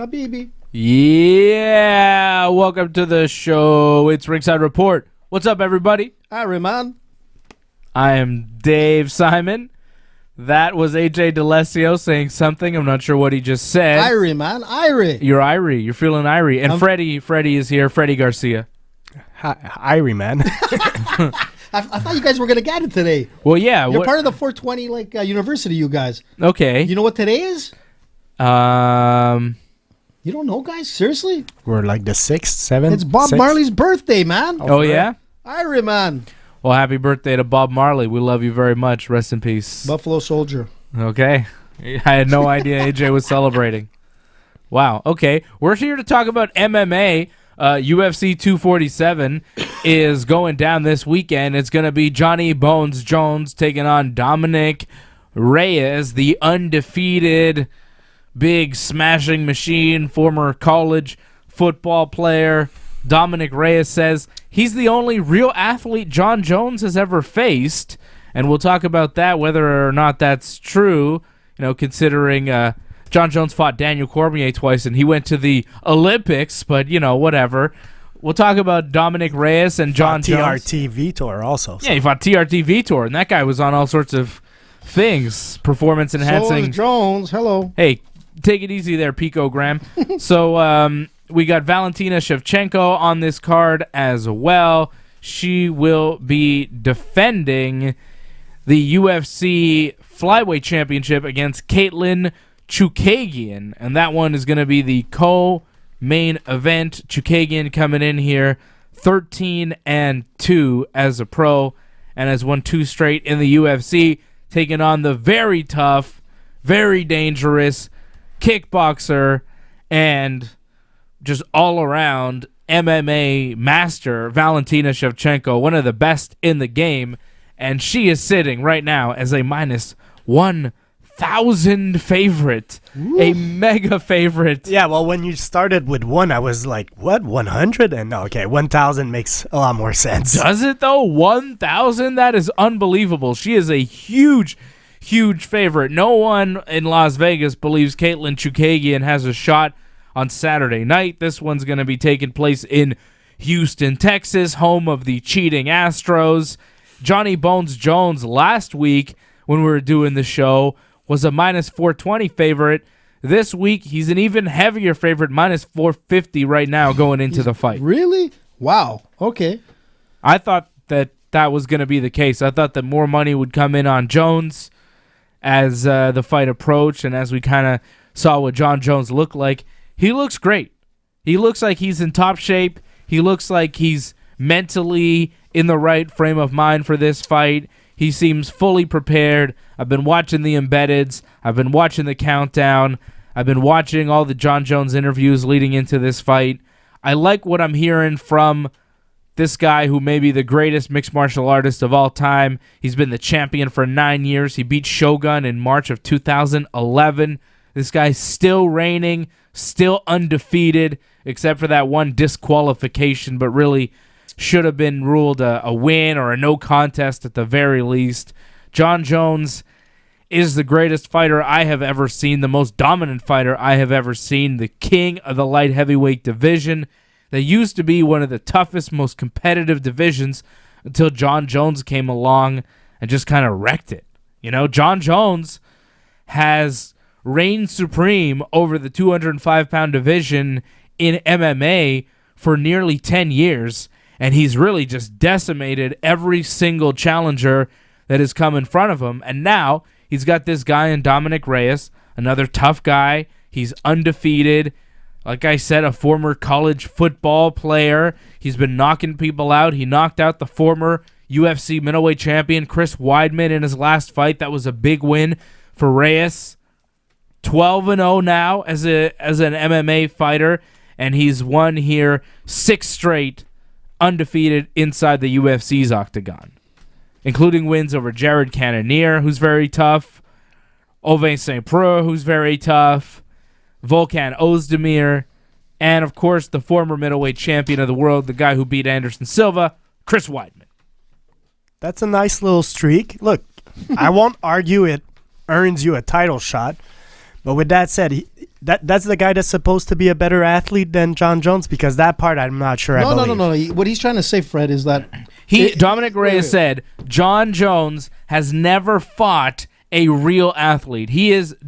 Habibi. Yeah, welcome to the show. It's Ringside Report. What's up, everybody? Irie, man. I am Dave Simon. That was AJ DeLessio saying something. I'm not sure what he just said. Irie, man. Irie. You're Irie. You're feeling Irie. And Freddie is here. Freddie Garcia. Hi, Irie, man. I thought you guys were going to get it today. Well, yeah. You're part of the 420 university, you guys. Okay. You know what today is? You don't know, guys? Seriously? We're like the 6th, 7th. It's Bob 6th? Marley's birthday, man. Oh, yeah? Irie, man. Well, happy birthday to Bob Marley. We love you very much. Rest in peace. Buffalo Soldier. Okay. I had no idea AJ was celebrating. Wow. Okay. We're here to talk about MMA. UFC 247 is going down this weekend. It's going to be Johnny Bones Jones taking on Dominic Reyes, the undefeated big smashing machine, former college football player. Dominic Reyes says he's the only real athlete John Jones has ever faced, and we'll talk about that, whether or not that's true, considering John Jones fought Daniel Cormier twice, and he went to the Olympics, but, whatever. We'll talk about Dominic Reyes and John Jones. TRT Vitor also. Yeah, he fought TRT Vitor, and that guy was on all sorts of things, performance-enhancing. So is Jones. Hello. Hey, take it easy there, Pico Graham. So, we got Valentina Shevchenko on this card as well. She will be defending the UFC Flyweight Championship against Caitlin Chookagian, and that one is going to be the co-main event. Chookagian coming in here 13-2 as a pro and has won 2 straight in the UFC, taking on the very tough, very dangerous kickboxer and just all-around MMA master, Valentina Shevchenko, one of the best in the game, and she is sitting right now as a minus 1,000 favorite, a mega favorite. Yeah, well, when you started with 1, I was like, what, 100? And okay, 1,000 makes a lot more sense. Does it, though? 1,000? That is unbelievable. She is a huge favorite. No one in Las Vegas believes Caitlin Chookagian has a shot on Saturday night. This one's going to be taking place in Houston, Texas, home of the cheating Astros. Johnny Bones Jones last week when we were doing the show was a minus 420 favorite. This week, he's an even heavier favorite, minus 450 right now going into the fight. Really? Wow. Okay. I thought that was going to be the case. I thought that more money would come in on Jones as the fight approached and as we kind of saw what John Jones looked like. He looks great. He looks like he's in top shape. He looks like he's mentally in the right frame of mind for this fight. He seems fully prepared. I've been watching the embeddeds. I've been watching the countdown. I've been watching all the John Jones interviews leading into this fight. I like what I'm hearing from this guy who may be the greatest mixed martial artist of all time. He's been the champion for 9 years. He beat Shogun in March of 2011. This guy's still reigning, still undefeated, except for that one disqualification, but really should have been ruled a win or a no contest at the very least. John Jones is the greatest fighter I have ever seen, the most dominant fighter I have ever seen, the king of the light heavyweight division. That used to be one of the toughest, most competitive divisions until John Jones came along and just kind of wrecked it. John Jones has reigned supreme over the 205-pound division in MMA for nearly 10 years, and he's really just decimated every single challenger that has come in front of him. And now he's got this guy in Dominic Reyes, another tough guy. He's undefeated. Like I said, a former college football player. He's been knocking people out. He knocked out the former UFC middleweight champion, Chris Weidman, in his last fight. That was a big win for Reyes. 12-0 now as an MMA fighter, and he's won here 6 straight undefeated inside the UFC's octagon, including wins over Jared Cannonier, who's very tough, Ovince St. Preux, who's very tough, Volkan Ozdemir, and, of course, the former middleweight champion of the world, the guy who beat Anderson Silva, Chris Weidman. That's a nice little streak. Look, I won't argue it earns you a title shot, but with that said, that's the guy that's supposed to be a better athlete than John Jones? Because that part I'm not sure. No. What he's trying to say, Fred, is that Dominic Reyes said John Jones has never fought a real athlete.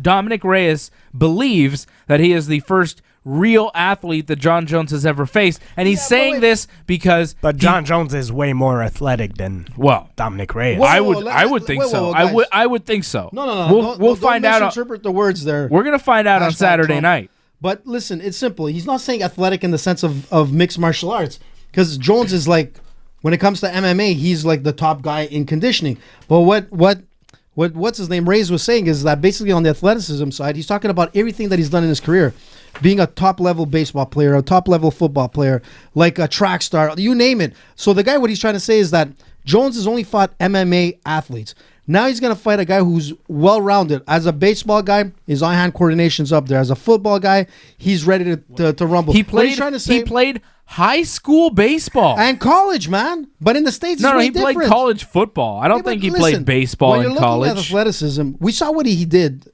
Dominic Reyes believes that he is the first real athlete that John Jones has ever faced, and he's saying this because John Jones is way more athletic than Dominic Reyes. I would think so. I would think so. No. We'll find out. Interpret the words there. We're gonna find out on Saturday night. But listen, it's simple. He's not saying athletic in the sense of mixed martial arts, because Jones is like, when it comes to MMA, he's like the top guy in conditioning. But what's his name, Reyes, was saying is that basically on the athleticism side, he's talking about everything that he's done in his career. Being a top-level baseball player, a top-level football player, like a track star, you name it. So the guy, what he's trying to say is that Jones has only fought MMA athletes. Now he's going to fight a guy who's well-rounded. As a baseball guy, his eye-hand coordination's up there. As a football guy, he's ready to rumble. He played high school baseball. And college, man. But in the States, it's way different. Played college football. I don't think he played baseball in college. When you're looking at athleticism, we saw what he did,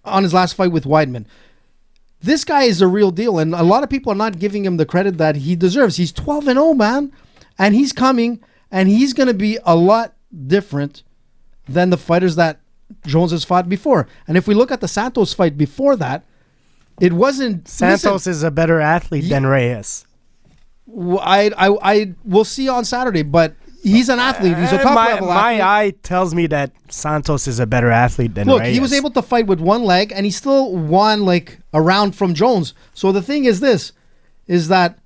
on his last fight with Weidman. This guy is a real deal, and a lot of people are not giving him the credit that he deserves. He's 12-0, man, and he's coming, and he's going to be a lot different than the fighters that Jones has fought before. And if we look at the Santos fight before that, it wasn't... Santos is a better athlete than Reyes. I will see on Saturday, but he's an athlete. He's a top-level athlete. My eye tells me that Santos is a better athlete than Reyes. Look, he was able to fight with one leg, and he still won like a round from Jones. So the thing is that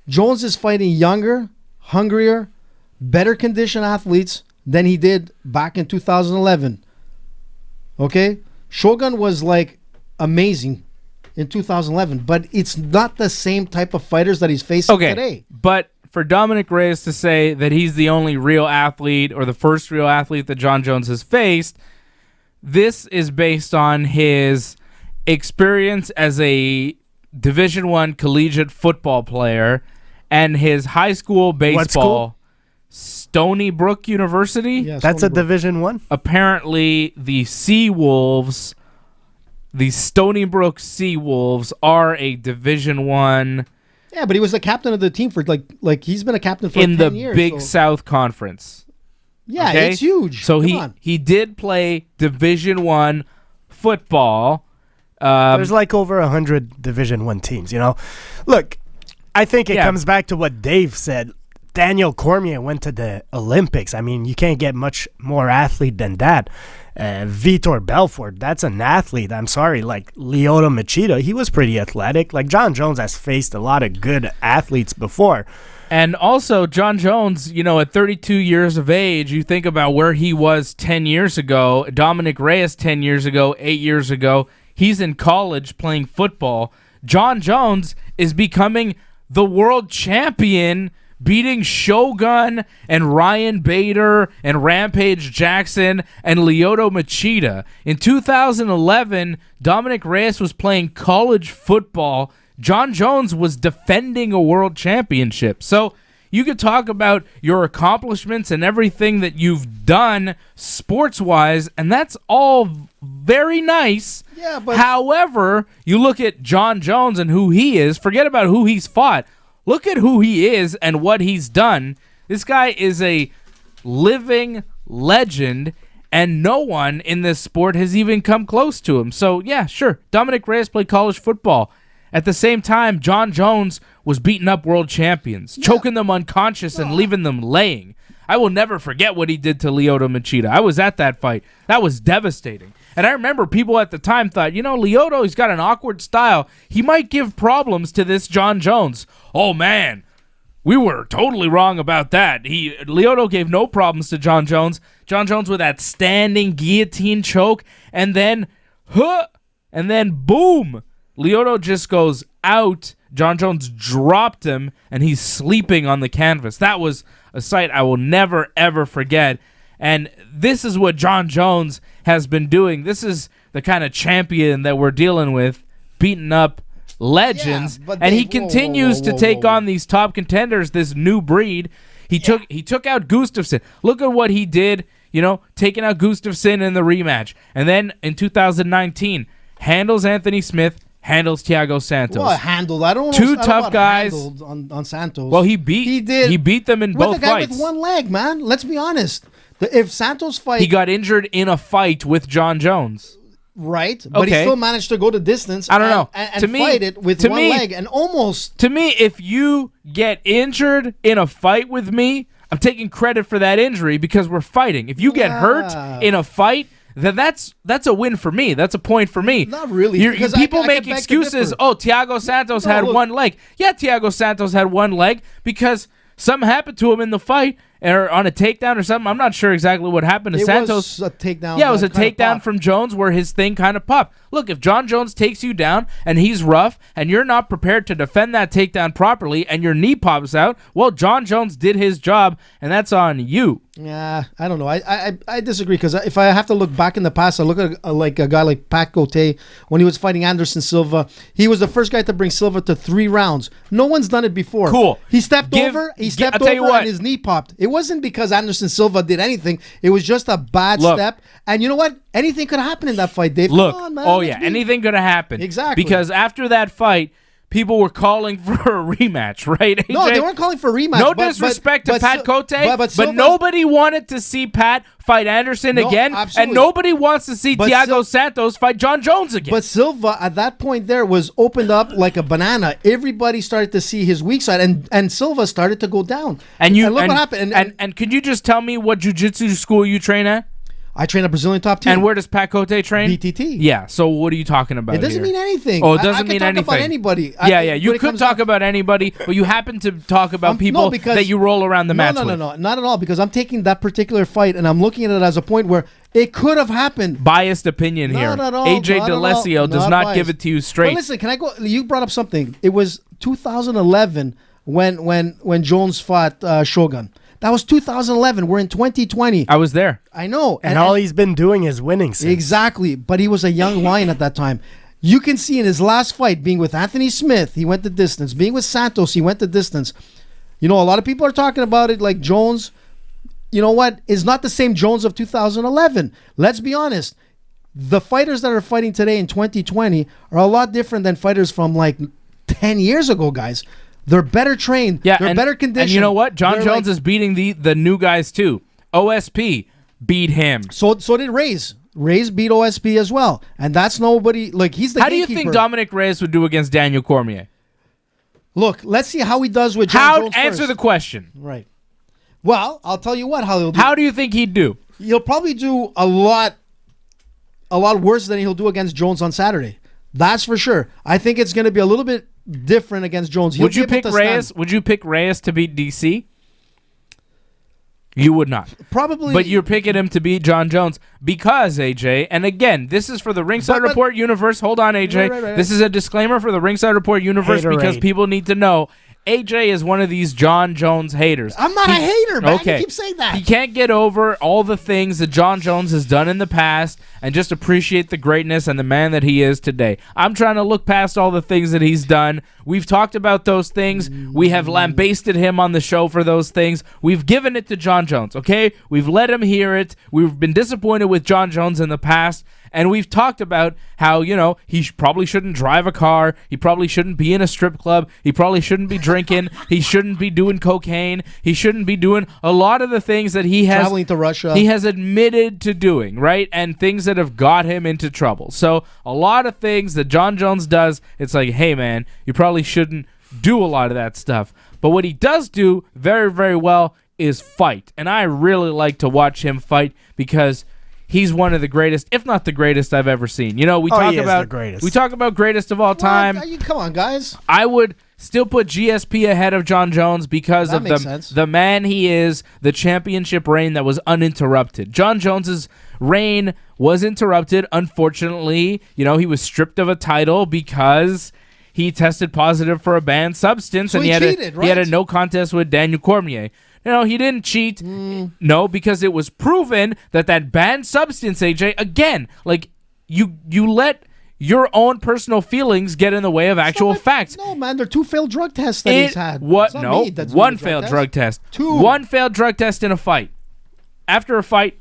Jones is fighting younger, hungrier, better conditioned athletes than he did back in 2011. Okay? Shogun was like amazing in 2011, but it's not the same type of fighters that he's facing today. But for Dominic Reyes to say that he's the only real athlete or the first real athlete that John Jones has faced, this is based on his experience as a Division I collegiate football player and his high school baseball. Stony Brook University? Yeah, that's a Division I? Apparently, the Seawolves, the Stony Brook Seawolves, are a Division I. Yeah, but he was the captain of the team for like he's been a captain for 10 years. In the Big South Conference. Yeah, it's huge. So he did play Division I football. There's like over 100 Division I teams, Look, I think it comes back to what Dave said. Daniel Cormier went to the Olympics. I mean, you can't get much more athlete than that. Vitor Belfort, that's an athlete. I'm sorry. Like Lyoto Machida, he was pretty athletic. Like John Jones has faced a lot of good athletes before. And also, John Jones, at 32 years of age, you think about where he was 10 years ago. Dominic Reyes 10 years ago, 8 years ago. He's in college playing football. John Jones is becoming the world champion, beating Shogun and Ryan Bader and Rampage Jackson and Lyoto Machida. In 2011, Dominic Reyes was playing college football. John Jones was defending a world championship. So you could talk about your accomplishments and everything that you've done sports-wise, and that's all very nice. Yeah, but however, you look at John Jones and who he is, forget about who he's fought. Look at who he is and what he's done. This guy is a living legend, and no one in this sport has even come close to him. So, yeah, sure, Dominic Reyes played college football. At the same time, John Jones was beating up world champions, choking them unconscious and leaving them laying. I will never forget what he did to Lyoto Machida. I was at that fight. That was devastating. And I remember people at the time thought, Lyoto, he's got an awkward style. He might give problems to this John Jones. Oh, man, we were totally wrong about that. Lyoto gave no problems to John Jones. John Jones with that standing guillotine choke, and then boom, Lyoto just goes out. John Jones dropped him, and he's sleeping on the canvas. That was a sight I will never, ever forget. And this is what John Jones has been doing. This is the kind of champion that we're dealing with, beating up legends. Yeah, and he continues to take on these top contenders, this new breed. He took out Gustafsson. Look at what he did, taking out Gustafsson in the rematch. And then in 2019, handles Anthony Smith, handles Thiago Santos. Well, handled. I don't know. Two tough guys on Santos. Well, he beat them in both with a guy fights. with one leg, man. Let's be honest. If Santos fight, he got injured in a fight with John Jones. Right, but he still managed to go the distance. I don't know. And fight it with one leg and almost. To me, if you get injured in a fight with me, I'm taking credit for that injury because we're fighting. If you get hurt in a fight, then that's a win for me. That's a point for me. Not really. People make excuses. Oh, Thiago Santos had one leg. Yeah, Thiago Santos had one leg because something happened to him in the fight or on a takedown or something. I'm not sure exactly what happened to Santos. It was a takedown. Yeah, it was a takedown from Jones where his thing kind of popped. Look, if John Jones takes you down and he's rough and you're not prepared to defend that takedown properly and your knee pops out, well, John Jones did his job, and that's on you. Yeah, I don't know. I disagree because if I have to look back in the past, I look at a guy like Pat Cote when he was fighting Anderson Silva. He was the first guy to bring Silva to 3 rounds. No one's done it before. Cool. He stepped over. He stepped over and his knee popped. It wasn't because Anderson Silva did anything. It was just a bad step. And you know what? Anything could happen in that fight, Dave. Look, come on, man. Anything could have happened. Exactly. Because after that fight, people were calling for a rematch, right, AJ? No, they weren't calling for a rematch. No disrespect to Pat Cote, but nobody wanted to see Pat fight Anderson again, absolutely. And nobody wants to see Thiago Santos fight John Jones again. But Silva, at that point there, was opened up like a banana. Everybody started to see his weak side, and Silva started to go down. And look what happened. And could you just tell me what jiu-jitsu school you train at? I train a Brazilian top team. And where does Pat Cote train? BTT. Yeah, so what are you talking about? It doesn't mean anything. Oh, it doesn't mean anything. anything. About anybody. Yeah, you could talk about anybody, but you happen to talk about people that you roll around the mats with. No, not at all, because I'm taking that particular fight and I'm looking at it as a point where it could have happened. Biased opinion here. Not at all. AJ DeLesio does not give it to you straight. But listen, can I go? You brought up something. It was 2011 when Jones fought Shogun. That was 2011. We're in 2020. I was there. I know. And all he's been doing is winning since. Exactly. But he was a young lion at that time. You can see in his last fight, being with Anthony Smith, he went the distance. Being with Santos, he went the distance. You know, a lot of people are talking about it like Jones, you know what, is not the same Jones of 2011. Let's be honest. The fighters that are fighting today in 2020 are a lot different than fighters from like 10 years ago, guys. They're better trained. Yeah, they're better conditioned. And you know what? John Jones is beating the new guys too. OSP beat him. So did Reyes. Reyes beat OSP as well. And that's nobody. Like, he's the gatekeeper. How do you think Dominic Reyes would do against Daniel Cormier? Look, let's see how he does with John Jones answer first. the question. Right. Well, I'll tell you what how he'll do. How do you think he'd do? He'll probably do a lot worse than he'll do against Jones on Saturday. That's for sure. I think it's going to be a little bit different against Jones. Would you pick Reyes? Would you pick Reyes to beat DC? You would not. Probably. But you're picking him to beat John Jones because, AJ, and again, this is for the Ringside Report universe. Hold on, AJ. Right. This is a disclaimer for the Ringside Report universe because people need to know AJ is one of these John Jones haters. I'm not a hater, man. Okay. You keep saying that. He can't get over all the things that John Jones has done in the past and just appreciate the greatness and the man that he is today. I'm trying to look past all the things that he's done. We've talked about those things. We have lambasted him on the show for those things. We've given it to John Jones, okay? We've let him hear it. We've been disappointed with John Jones in the past. And we've talked about how, you know, he probably shouldn't drive a car. He probably shouldn't be in a strip club. He probably shouldn't be drinking. He shouldn't be doing cocaine. He shouldn't be doing a lot of the things that he has. Traveling to Russia. He has admitted to doing, right? And things that have got him into trouble. So a lot of things that John Jones does, it's like, hey, man, you probably shouldn't do a lot of that stuff. But what he does do very, very well is fight. And I really like to watch him fight because he's one of the greatest, if not the greatest, I've ever seen. You know, we talk about greatest of all time. Come on, guys. I would still put GSP ahead of John Jones because of the man he is, the championship reign that was uninterrupted. John Jones's reign was interrupted, unfortunately. You know, he was stripped of a title because he tested positive for a banned substance, so and he had a no contest with Daniel Cormier. No, he didn't cheat. No, because it was proven that banned substance, AJ, again, like you let your own personal feelings get in the way of actual facts. No, man, they're 2 failed drug tests that he's had. What? No, one failed drug test. 2. 1 failed drug test in a fight. After a fight,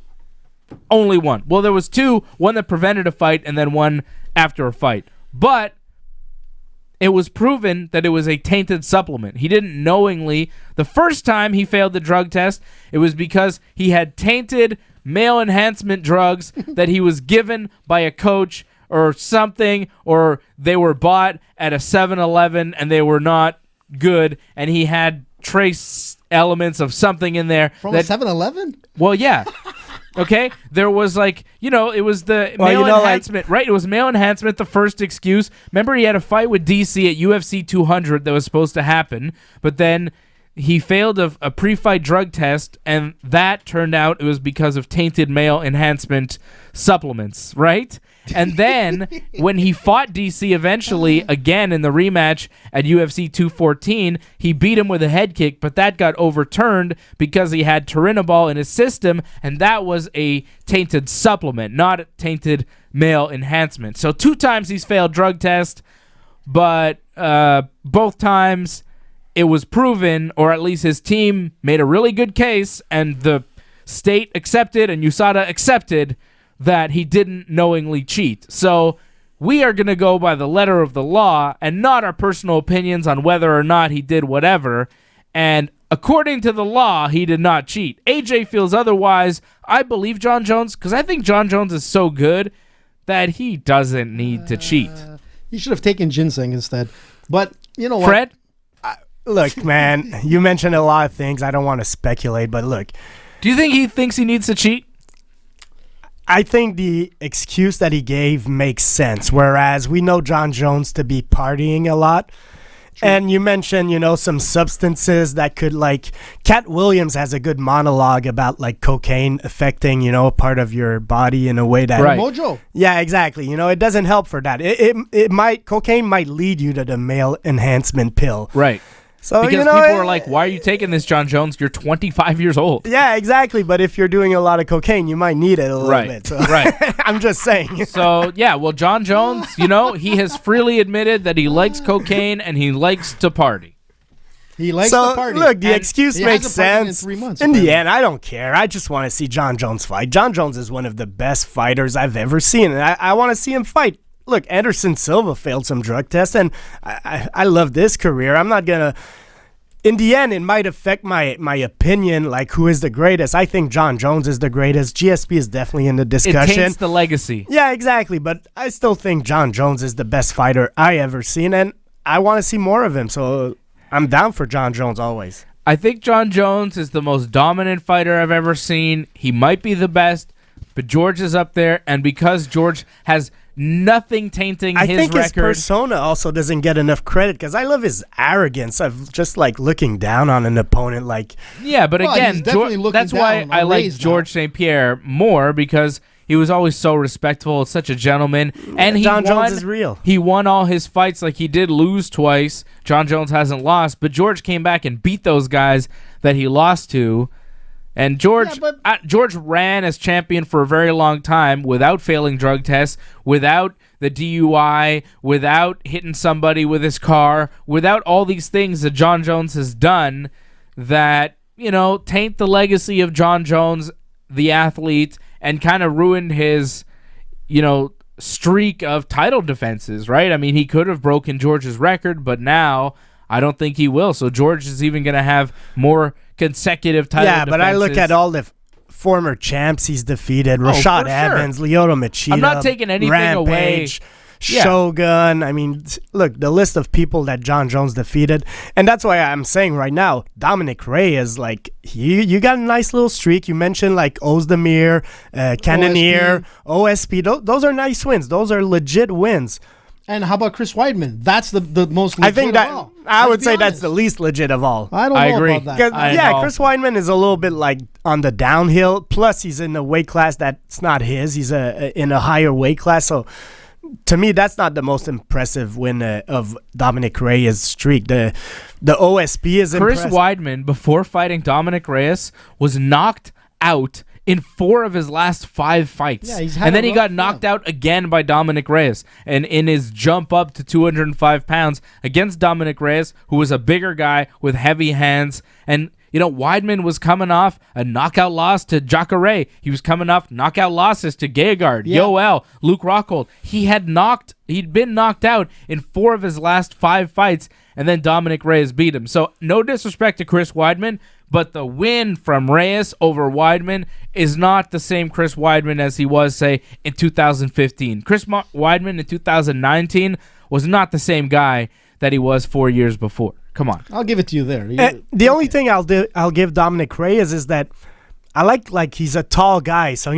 Only one. Well, there was two. One that prevented a fight and then one after a fight. But it was proven that it was a tainted supplement. He didn't knowingly. The first time he failed the drug test, it was because he had tainted male enhancement drugs that he was given by a coach or something, or they were bought at a 7-Eleven and they were not good, and he had trace elements of something in there. From a 7-Eleven? Well, yeah. Okay? There was it was the male enhancement, right? It was male enhancement, the first excuse. Remember, he had a fight with DC at UFC 200 that was supposed to happen, but then he failed a pre-fight drug test, and that turned out it was because of tainted male enhancement supplements, right? And then when he fought DC eventually again in the rematch at UFC 214, he beat him with a head kick, but that got overturned because he had turinabol in his system, and that was a tainted supplement, not a tainted male enhancement. So 2 times he's failed drug test, but both times it was proven, or at least his team made a really good case, and the state accepted and USADA accepted that he didn't knowingly cheat. So we are going to go by the letter of the law and not our personal opinions on whether or not he did whatever. And according to the law, he did not cheat. AJ feels otherwise. I believe John Jones because I think John Jones is so good that he doesn't need to cheat. He should have taken ginseng instead. But you know what? Fred? Look, man, you mentioned a lot of things. I don't want to speculate, but look. Do you think he thinks he needs to cheat? I think the excuse that he gave makes sense, whereas we know John Jones to be partying a lot. True. And you mentioned, some substances that could, Cat Williams has a good monologue about, cocaine affecting, a part of your body in a way that... Right. Mojo. Yeah, exactly. It doesn't help for that. Cocaine might lead you to the male enhancement pill. Right. So, because people are like, why are you taking this, John Jones? You're 25 years old. Yeah, exactly. But if you're doing a lot of cocaine, you might need it a little bit. So. Right. I'm just saying. So, yeah, well, John Jones, he has freely admitted that he likes cocaine and he likes to party. He likes to party. Look, the excuse makes sense. In 3 months, in the end, I don't care. I just want to see John Jones fight. John Jones is one of the best fighters I've ever seen, and I want to see him fight. Look, Anderson Silva failed some drug tests, and I love this career. I'm not going to... In the end, it might affect my opinion, who is the greatest. I think John Jones is the greatest. GSP is definitely in the discussion. It taints the legacy. Yeah, exactly. But I still think John Jones is the best fighter I ever seen, and I want to see more of him. So I'm down for John Jones always. I think John Jones is the most dominant fighter I've ever seen. He might be the best, but George is up there. And because George has nothing tainting his record. I think his persona also doesn't get enough credit because I love his arrogance of just looking down on an opponent. Yeah, but again, that's why I like George St. Pierre more because he was always so respectful, such a gentleman, and John Jones is real. He won all his fights. He did lose twice. John Jones hasn't lost, but George came back and beat those guys that he lost to. And George ran as champion for a very long time without failing drug tests, without the DUI, without hitting somebody with his car, without all these things that John Jones has done that, taint the legacy of John Jones, the athlete, and kind of ruined his, streak of title defenses, right? I mean, he could have broken George's record, but now I don't think he will. So George is even going to have more consecutive title defenses. But I look at all the former champs he's defeated. Rashad Evans, Lyoto Machida. I'm not taking anything Rampage, away. Shogun. I mean, look, the list of people that John Jones defeated. And that's why I'm saying right now, Dominic Reyes, you got a nice little streak. You mentioned Ozdemir, Cannonier, OSP. Those are nice wins. Those are legit wins. And how about Chris Weidman? That's the most legit I think that of all. I would say that's the least legit of all. I don't know agree. about that. Chris Weidman is a little bit on the downhill. Plus, he's in a weight class that's not his. He's in a higher weight class. So, to me, that's not the most impressive win of Dominic Reyes' streak. The OSP is Chris impressive. Weidman, before fighting Dominic Reyes, was knocked out in 4 of his last 5 fights. Yeah, and then he got knocked out again by Dominic Reyes. And in his jump up to 205 pounds against Dominic Reyes, who was a bigger guy with heavy hands. And Weidman was coming off a knockout loss to Jacare. He was coming off knockout losses to Gegard, Yoel, Luke Rockhold. He'd been knocked out in 4 of his last 5 fights, and then Dominic Reyes beat him. So no disrespect to Chris Weidman, but the win from Reyes over Weidman is not the same Chris Weidman as he was, say, in 2015. Weidman in 2019 was not the same guy that he was 4 years before. Come on. I'll give it to you there. The only thing I'll give Dominic Reyes is that I like he's a tall guy. So,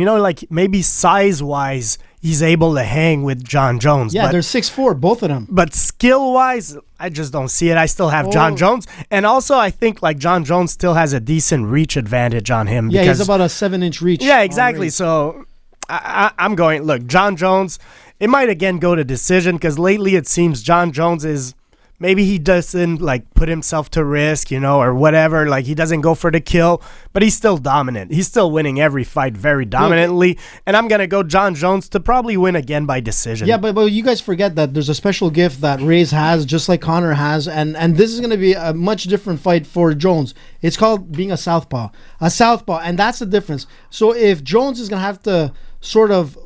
maybe size-wise, he's able to hang with John Jones. Yeah, they're 6'4", both of them. But skill-wise, I just don't see it. I still have John Jones. And also, I think John Jones still has a decent reach advantage on him. Yeah, he's about a 7-inch reach. Yeah, exactly. So I'm going, look, John Jones, it might again go to decision because lately it seems John Jones is... Maybe he doesn't put himself to risk, or whatever. He doesn't go for the kill, but he's still dominant. He's still winning every fight very dominantly. And I'm going to go John Jones to probably win again by decision. Yeah, but you guys forget that there's a special gift that Reyes has, just like Conor has. And this is going to be a much different fight for Jones. It's called being a southpaw. And that's the difference. So if Jones is going to have to sort of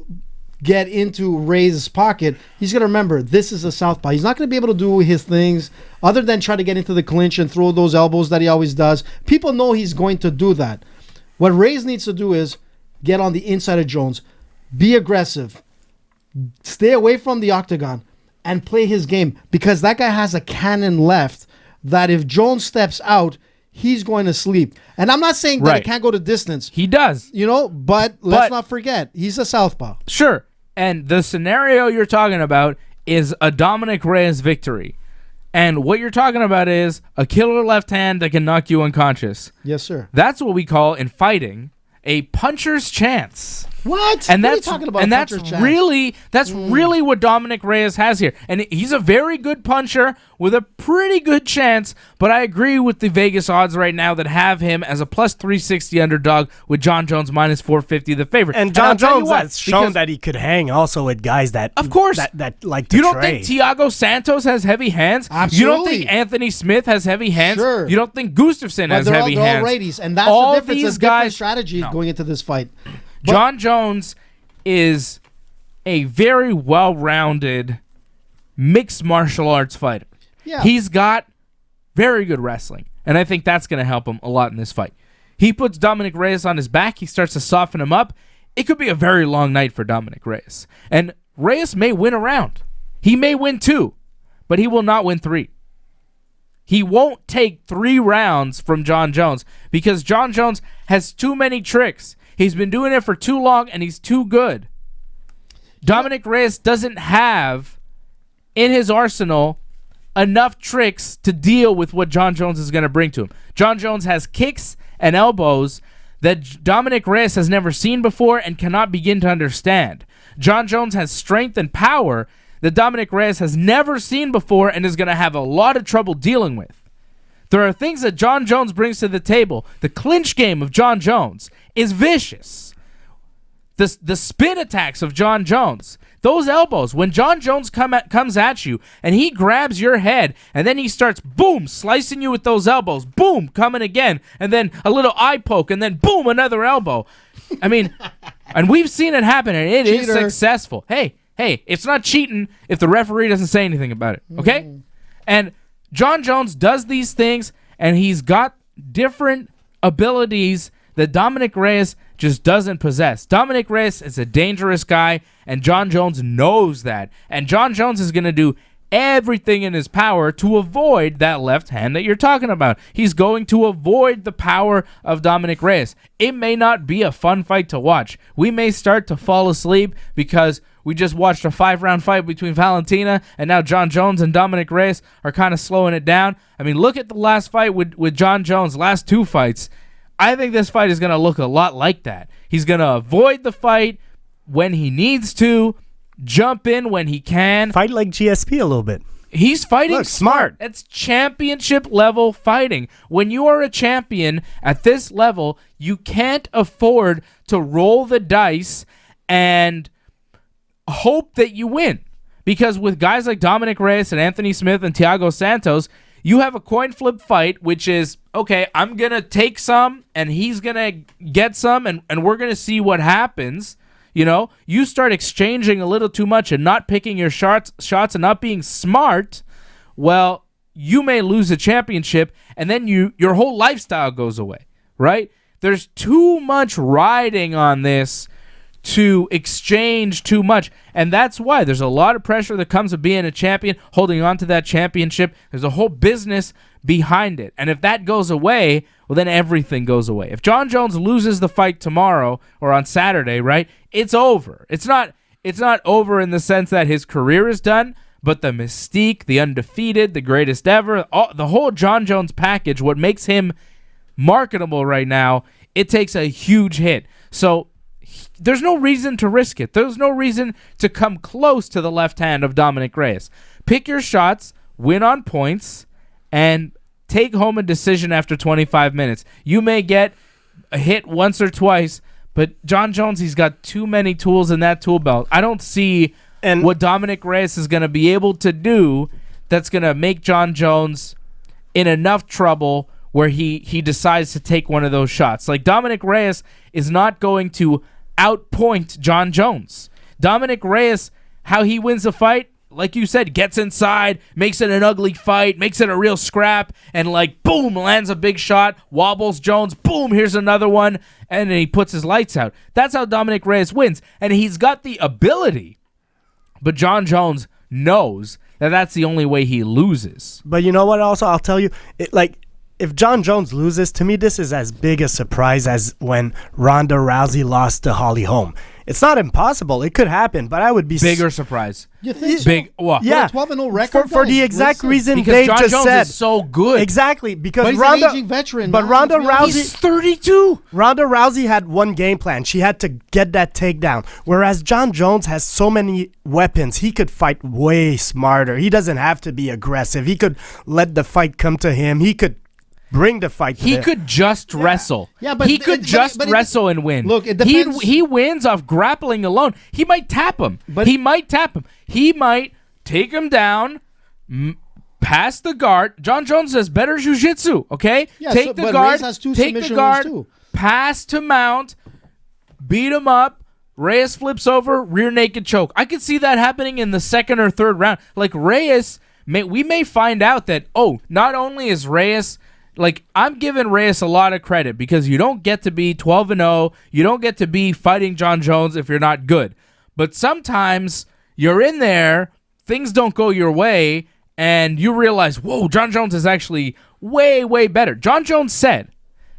get into Reyes' pocket, he's going to remember this is a southpaw. He's not going to be able to do his things other than try to get into the clinch and throw those elbows that he always does. People know he's going to do that. What Reyes needs to do is get on the inside of Jones, be aggressive, stay away from the octagon, and play his game, because that guy has a cannon left that if Jones steps out, he's going to sleep. And I'm not saying that he can't go to distance. He does. But let's not forget, he's a southpaw. Sure. And the scenario you're talking about is a Dominic Reyes victory. And what you're talking about is a killer left hand that can knock you unconscious. Yes, sir. That's what we call, in fighting, a puncher's chance. What? And what that's are you talking about? And that's really what Dominic Reyes has here. And he's a very good puncher with a pretty good chance, but I agree with the Vegas odds right now that have him as a plus 360 underdog with John Jones minus 450 the favorite. And John Jones has shown that he could hang also with guys that of course that like to You don't trade. think Thiago Santos has heavy hands? Absolutely. You don't think Anthony Smith has heavy hands? Sure. You don't think Gustafsson has heavy hands? They're all righties, and that's all the difference. these There's guys, different strategy going into this fight. John Jones is a very well-rounded mixed martial arts fighter. Yeah. He's got very good wrestling, and I think that's going to help him a lot in this fight. He puts Dominic Reyes on his back. He starts to soften him up. It could be a very long night for Dominic Reyes. And Reyes may win a round. He may win 2, but he will not win 3. He won't take 3 rounds from John Jones because John Jones has too many tricks. He's been doing it for too long, and he's too good. Dominic Reyes doesn't have in his arsenal enough tricks to deal with what John Jones is going to bring to him. John Jones has kicks and elbows that Dominic Reyes has never seen before and cannot begin to understand. John Jones has strength and power that Dominic Reyes has never seen before and is going to have a lot of trouble dealing with. There are things that John Jones brings to the table. The clinch game of John Jones is vicious. The spin attacks of John Jones, those elbows, when John Jones comes at you and he grabs your head and then he starts, boom, slicing you with those elbows, boom, coming again, and then a little eye poke, and then boom, another elbow. I mean, and we've seen it happen, and it is successful. Hey, it's not cheating if the referee doesn't say anything about it, okay? And John Jones does these things, and he's got different abilities that Dominic Reyes just doesn't possess. Dominic Reyes is a dangerous guy, and John Jones knows that. And John Jones is going to do everything in his power to avoid that left hand that you're talking about. He's going to avoid the power of Dominic Reyes. It may not be a fun fight to watch. We may start to fall asleep because we just watched a 5-round fight between Valentina, and now John Jones and Dominic Reyes are kind of slowing it down. I mean, look at the last fight with John Jones, last 2 fights. I think this fight is going to look a lot like that. He's going to avoid the fight when he needs to, jump in when he can. Fight like GSP a little bit. He's fighting smart. It's championship level fighting. When you are a champion at this level, you can't afford to roll the dice and hope that you win. Because with guys like Dominic Reyes and Anthony Smith and Thiago Santos, you have a coin flip fight, which is, okay, I'm going to take some and he's going to get some and we're going to see what happens. You know, you start exchanging a little too much and not picking your shots and not being smart, well, you may lose a championship and then your whole lifestyle goes away, right? There's too much riding on this to exchange too much. And that's why there's a lot of pressure that comes with being a champion, holding on to that championship. There's a whole business behind it. And if that goes away, well, then everything goes away. If Jon Jones loses the fight tomorrow or on Saturday, right, it's over. It's not over in the sense that his career is done, but the mystique, the undefeated, the greatest ever, the whole Jon Jones package, what makes him marketable right now, it takes a huge hit. So there's no reason to risk it. There's no reason to come close to the left hand of Dominic Reyes. Pick your shots, win on points, and take home a decision after 25 minutes. You may get a hit once or twice, but Jon Jones, he's got too many tools in that tool belt. I don't see what Dominic Reyes is going to be able to do that's going to make Jon Jones in enough trouble where he decides to take one of those shots. Like, Dominic Reyes is not going to outpoint Jon Jones. Dominic Reyes, how he wins a fight, like you said, gets inside, makes it an ugly fight, makes it a real scrap, and like, boom, lands a big shot, wobbles Jones, boom, here's another one, and then he puts his lights out. That's how Dominic Reyes wins, and he's got the ability, but Jon Jones knows that that's the only way he loses. But you know what, also, I'll tell you, if Jon Jones loses, to me, this is as big a surprise as when Ronda Rousey lost to Holly Holm. It's not impossible. It could happen, but I would be... Bigger surprise. You think so? Big, well, yeah. 12-0 record? For the exact reason because Dave Jon just Jones said. Is so good. Exactly, because But he's Ronda... an aging veteran. But man. Ronda Rousey... He's 32. Ronda Rousey had one game plan. She had to get that takedown. Whereas Jon Jones has so many weapons. He could fight way smarter. He doesn't have to be aggressive. He could let the fight come to him. He could bring the fight to He could just wrestle. Yeah, but he could just wrestle and win. Look, it depends. He wins off grappling alone. He might tap him. He might take him down, pass the guard. Jon Jones has better jiu-jitsu, okay? Yeah, take the guard, take the guard, pass to mount, beat him up. Reyes flips over, rear naked choke. I could see that happening in the second or third round. Like, Reyes, we may find out that, not only is Reyes... Like, I'm giving Reyes a lot of credit because you don't get to be 12-0. You don't get to be fighting Jon Jones if you're not good. But sometimes you're in there, things don't go your way, and you realize, whoa, Jon Jones is actually way, way better. Jon Jones said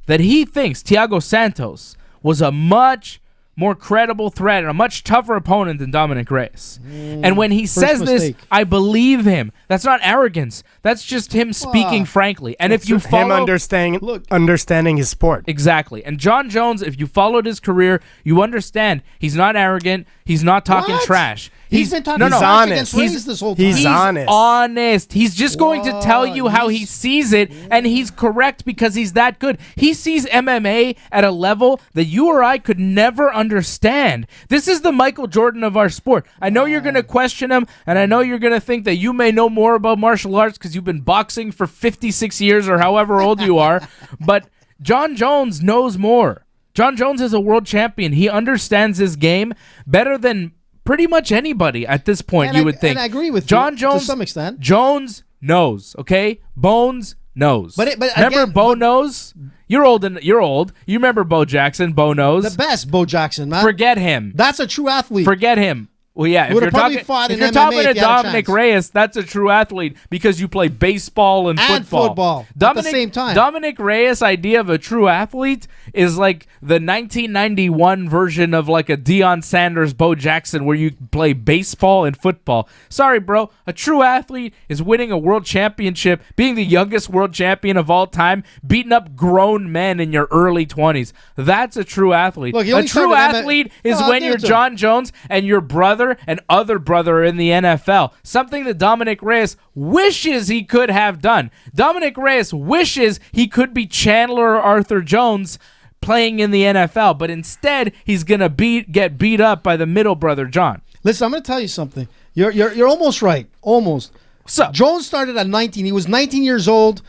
that he thinks Thiago Santos was a much more credible threat and a much tougher opponent than Dominic Reyes. And when he says this, I believe him. That's not arrogance. That's just him speaking frankly. And if you follow... Him understanding his sport. Exactly. And Jon Jones, if you followed his career, you understand he's not arrogant. He's not talking trash. He's been talking trash against Reyes this whole time. He's honest. He's just going to tell you how he sees it, and he's correct because he's that good. He sees MMA at a level that you or I could never understand. This is the Michael Jordan of our sport. I know you're going to question him, and I know you're going to think that you may know more about martial arts because you've been boxing for 56 years or however old you are, but Jon Jones knows more. Jon Jones is a world champion. He understands his game better than pretty much anybody at this point, you would think. And I agree with Jon Jones, to some extent. Jones knows, okay? Bones knows. But remember again, Bo knows? You're old. You remember Bo Jackson, Bo knows. The best Bo Jackson, man. Forget him. That's a true athlete. Forget him. Well, yeah, if you're talking to Dominic Reyes, that's a true athlete because you play baseball and football. At the same time. Dominic Reyes' idea of a true athlete is like the 1991 version of like a Deion Sanders, Bo Jackson, where you play baseball and football. Sorry, bro. A true athlete is winning a world championship, being the youngest world champion of all time, beating up grown men in your early 20s. That's a true athlete. Look, a true athlete is when you're Jon Jones and your brother and other brother in the NFL. Something that Dominic Reyes wishes he could have done. Dominic Reyes wishes he could be Chandler or Arthur Jones playing in the NFL, but instead he's gonna get beat up by the middle brother John. Listen, I'm gonna tell you something. You're almost right. Almost. So Jones started at 19. He was 19 years old,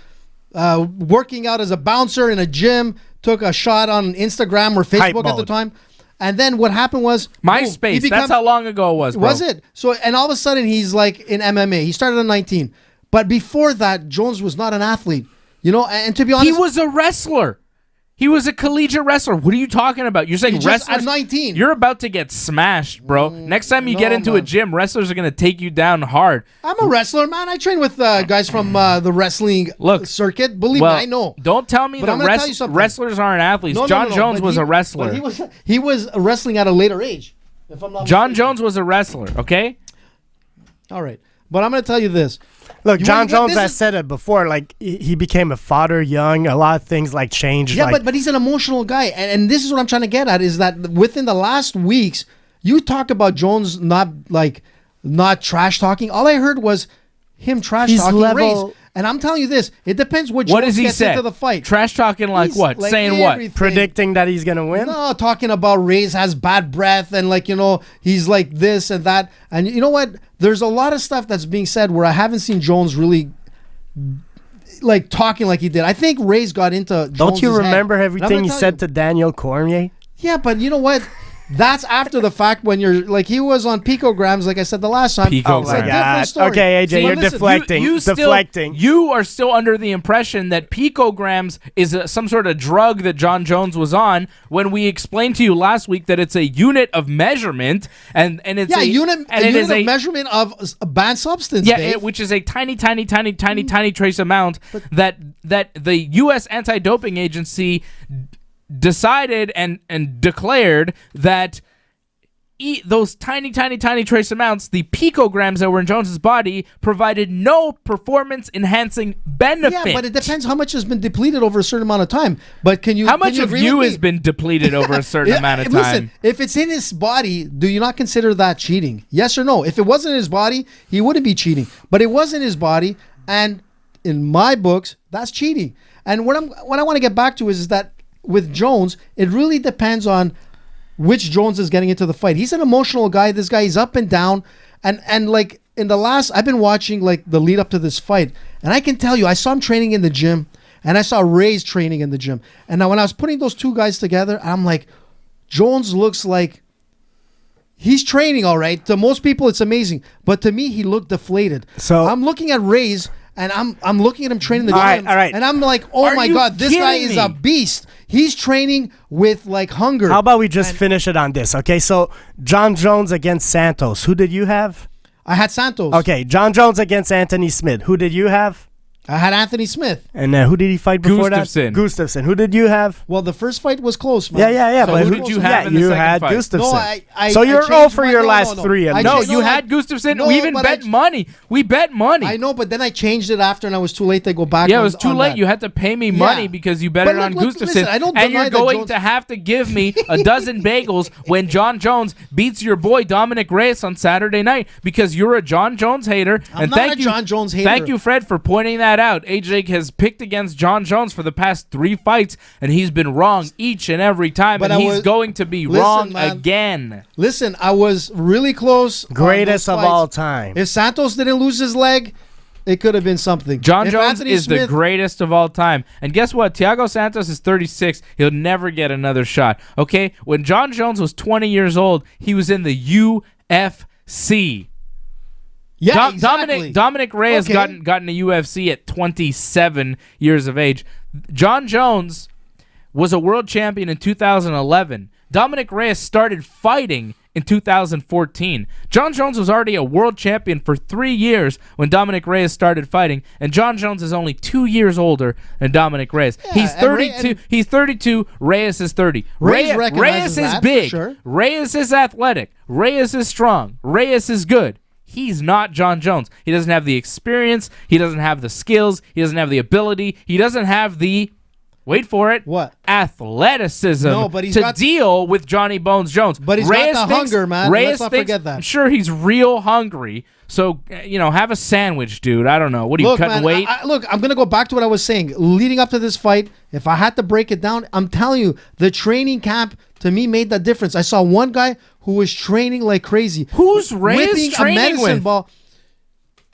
working out as a bouncer in a gym. Took a shot on Instagram or Facebook at the time. And then what happened was MySpace. That's how long ago it was, bro. Was it? So, and all of a sudden he's like in MMA. He started at 19. But before that, Jones was not an athlete. You know, and to be honest, he was a wrestler. He was a collegiate wrestler. What are you talking about? You're saying wrestlers? At 19. You're about to get smashed, bro. Next time you get into a gym, wrestlers are going to take you down hard. I'm a wrestler, man. I train with guys from the wrestling circuit. Believe me, I know. Don't tell me that wrestlers aren't athletes. John Jones was a wrestler. He was wrestling at a later age. If I'm not John mistaken. Jones was a wrestler, okay? All right. But I'm going to tell you this. Look, John Jones, I said it before, like, he became a father young. A lot of things, like, changed. Yeah, but he's an emotional guy. And this is what I'm trying to get at, is that within the last weeks, you talk about Jones not trash talking. All I heard was him trash talking Reyes. And I'm telling you this, it depends what Jones gets into the fight. Trash talking like what? Saying everything. what? Predicting that he's going to win? No, talking about Reyes has bad breath and like, you know, he's like this and that. And you know what? There's a lot of stuff that's being said where I haven't seen Jones really like talking like he did. I think Reyes got into Jones' Don't you remember head. everything he said to Daniel Cormier? Yeah, but you know what? That's after the fact when you're like he was on picograms, like I said the last time. Oh my God. Okay, AJ, you're deflecting. Deflecting. You are still under the impression that picograms is some sort of drug that John Jones was on when we explained to you last week that it's a unit of measurement and it's a unit of measurement of a banned substance. Yeah, which is a tiny trace amount that the U.S. Anti-Doping Agency decided and declared that those tiny trace amounts, the picograms that were in Jones's body, provided no performance-enhancing benefit. Yeah, but it depends how much has been depleted over a certain amount of time. But how much of you has been depleted over a certain amount of time? Listen, if it's in his body, do you not consider that cheating? Yes or no? If it wasn't in his body, he wouldn't be cheating. But it was in his body, and in my books, that's cheating. And what I want to get back to is that with Jones, it really depends on which Jones is getting into the fight. He's an emotional guy. This guy is up and down. And like in the last, I've been watching like the lead up to this fight. And I can tell you, I saw him training in the gym. And I saw Reyes training in the gym. And now when I was putting those two guys together, I'm like, Jones looks like he's training all right. To most people, it's amazing. But to me, he looked deflated. So I'm looking at Reyes. And I'm looking at him training the gym, all right. And I'm like, oh my God, this guy is a beast. He's training with like hunger. How about we just finish it on this, okay? So John Jones against Santos. Who did you have? I had Santos. Okay, John Jones against Anthony Smith. Who did you have? I had Anthony Smith. And who did he fight before Gustafsson. that? Who did you have? Well, the first fight was close, man. Yeah. So but who did you have in the second fight? Gustafsson. No, so you're 0 for your last three. No, you had Gustafsson. We even bet money. We bet money. I know, but then I changed it after, and I was too late to go back. Yeah, it was too late. You had to pay me money because you bet it on Gustafsson. And you're going to have to give me a dozen bagels when John Jones beats your boy Dominic Reyes on Saturday night because you're a John Jones hater. I'm not a John Jones hater. Thank you, Fred, for pointing that out. AJ has picked against John Jones for the past 3 fights, and he's been wrong each and every time, and he's going to be wrong again. Listen, I was really close. Greatest of all time. If Santos didn't lose his leg, it could have been something. John Jones is the greatest of all time. And guess what? Thiago Santos is 36. He'll never get another shot. Okay? When John Jones was 20 years old, he was in the UFC. Yeah, exactly. Dominic Reyes got in the UFC at 27 years of age. John Jones was a world champion in 2011. Dominic Reyes started fighting in 2014. John Jones was already a world champion for 3 years when Dominic Reyes started fighting, and John Jones is only 2 years older than Dominic Reyes. Yeah, he's 32. He's 32. Reyes is 30. Reyes is big. Sure. Reyes is athletic. Reyes is strong. Reyes is good. He's not John Jones. He doesn't have the experience. He doesn't have the skills. He doesn't have the ability. He doesn't have the, wait for it, athleticism to deal with Johnny Bones Jones. But he's got the hunger, man. Let's not forget that. I'm sure he's real hungry. So, have a sandwich, dude. I don't know. What are you, cutting weight? Look, I'm going to go back to what I was saying. Leading up to this fight, if I had to break it down, I'm telling you, the training camp, to me, made that difference. I saw one guy who was training like crazy. Who's Reyes training with? Ball.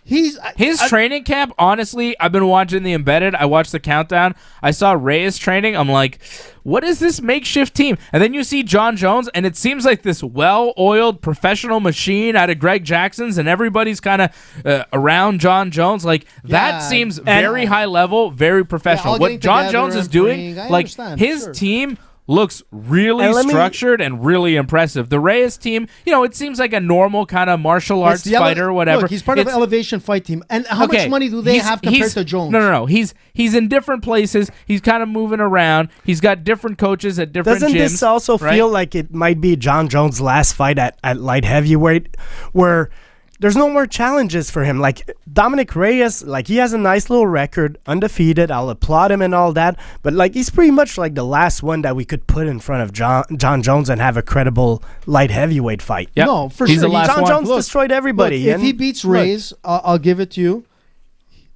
His training camp, honestly, I've been watching the Embedded. I watched the countdown. I saw Reyes training. I'm like, what is this makeshift team? And then you see John Jones, and it seems like this well-oiled professional machine out of Greg Jackson's, and everybody's kind of around John Jones. Like, that seems very high level, very professional. What John Jones is doing, like, his team looks really structured and really impressive. The Reyes team, it seems like a normal kind of martial arts fighter or whatever. Look, he's part of the Elevation Fight Team. And how much money do they have compared to Jones? No. He's in different places. He's kind of moving around. He's got different coaches at different gyms. Doesn't this also feel like it might be John Jones' last fight at light heavyweight, where there's no more challenges for him? Like, Dominic Reyes, like, he has a nice little record, undefeated. I'll applaud him and all that. But, like, he's pretty much like the last one that we could put in front of John Jones and have a credible light heavyweight fight. Yep. No, for He's sure. The last John one. Jones destroyed everybody. Look, if he beats Reyes, I'll give it to you.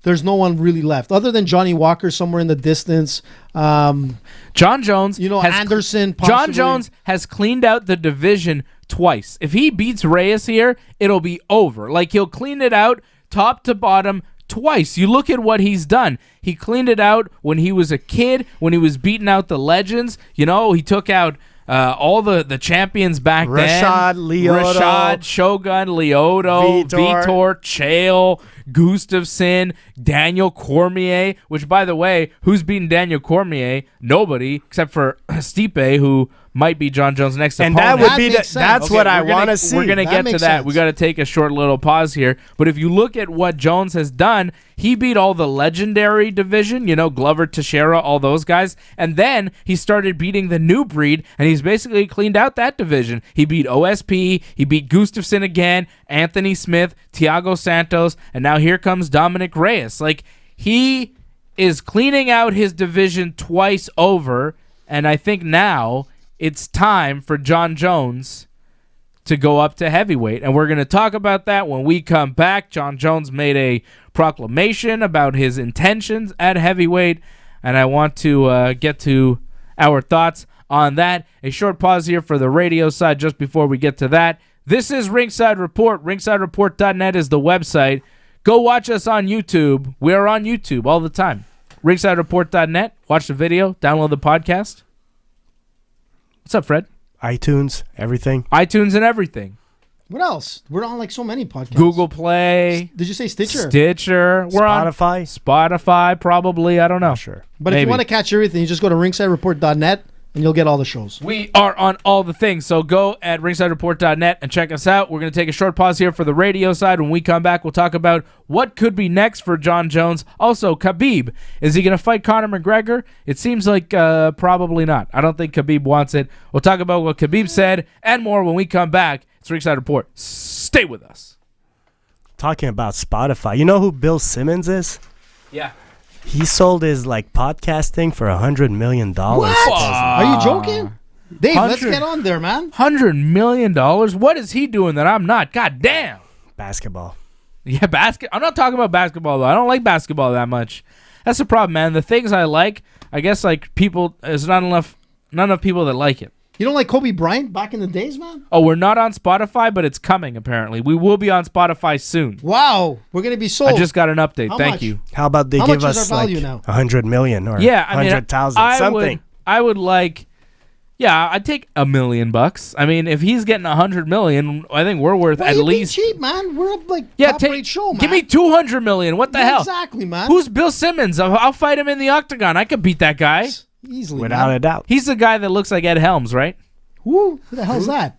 There's no one really left other than Johnny Walker somewhere in the distance. John Jones, Anderson. Possibly. John Jones has cleaned out the division twice. If he beats Reyes here, it'll be over. Like, he'll clean it out top to bottom twice. You look at what he's done. He cleaned it out when he was a kid, when he was beating out the legends. He took out all the champions back then. Rashad, Shogun, Lyoto, Vitor, Chael, Gustafsson, Daniel Cormier, which, by the way, who's beaten Daniel Cormier? Nobody, except for Stipe, who might be John Jones' next opponent. And that would be that's what I want to see. We're going to get to that. We got to take a short little pause here. But if you look at what Jones has done, he beat all the legendary division, Glover, Teixeira, all those guys. And then he started beating the new breed, and he's basically cleaned out that division. He beat OSP, he beat Gustafsson again, Anthony Smith, Thiago Santos, and now here comes Dominic Reyes. Like, he is cleaning out his division twice over, and I think now it's time for John Jones to go up to heavyweight. And we're going to talk about that when we come back. John Jones made a proclamation about his intentions at heavyweight, and I want to get to our thoughts on that. A short pause here for the radio side just before we get to that. This is Ringside Report. RingsideReport.net is the website. Go watch us on YouTube. We are on YouTube all the time. RingsideReport.net. Watch the video. Download the podcast. What's up, Fred? iTunes, everything. iTunes and everything. What else? We're on like so many podcasts. Google Play. Did you say Stitcher? Stitcher. We're Spotify. on Spotify, probably. I don't know. Not sure. But if you want to catch everything, you just go to ringsidereport.net and you'll get all the shows. We are on all the things. So go at ringsidereport.net and check us out. We're going to take a short pause here for the radio side. When we come back, we'll talk about what could be next for John Jones. Also, Khabib. Is he going to fight Conor McGregor? It seems like probably not. I don't think Khabib wants it. We'll talk about what Khabib said and more when we come back. It's Ringside Report. Stay with us. Talking about Spotify. You know who Bill Simmons is? Yeah. He sold his podcasting for $100 million. What? Are you joking? Dave, let's get on there, man. $100 million? What is he doing that I'm not? God damn. Basketball. Yeah, I'm not talking about basketball, though. I don't like basketball that much. That's the problem, man. The things I like, I guess, there's not enough people that like it. You don't like Kobe Bryant back in the days, man? Oh, we're not on Spotify, but it's coming, apparently. We will be on Spotify soon. Wow. We're going to be sold. I just got an update. How Thank much? you. How about they give us like now? $100 million or 100,000, something? I would like... Yeah, I'd take $1 million. I mean, if he's getting $100 million, I think we're worth at least cheap, man. We're a top-rate show, man. Give me $200 million. What the hell? Exactly, man. Who's Bill Simmons? I'll fight him in the octagon. I could beat that guy easily, without a doubt. He's the guy that looks like Ed Helms, right? Who the hell's that?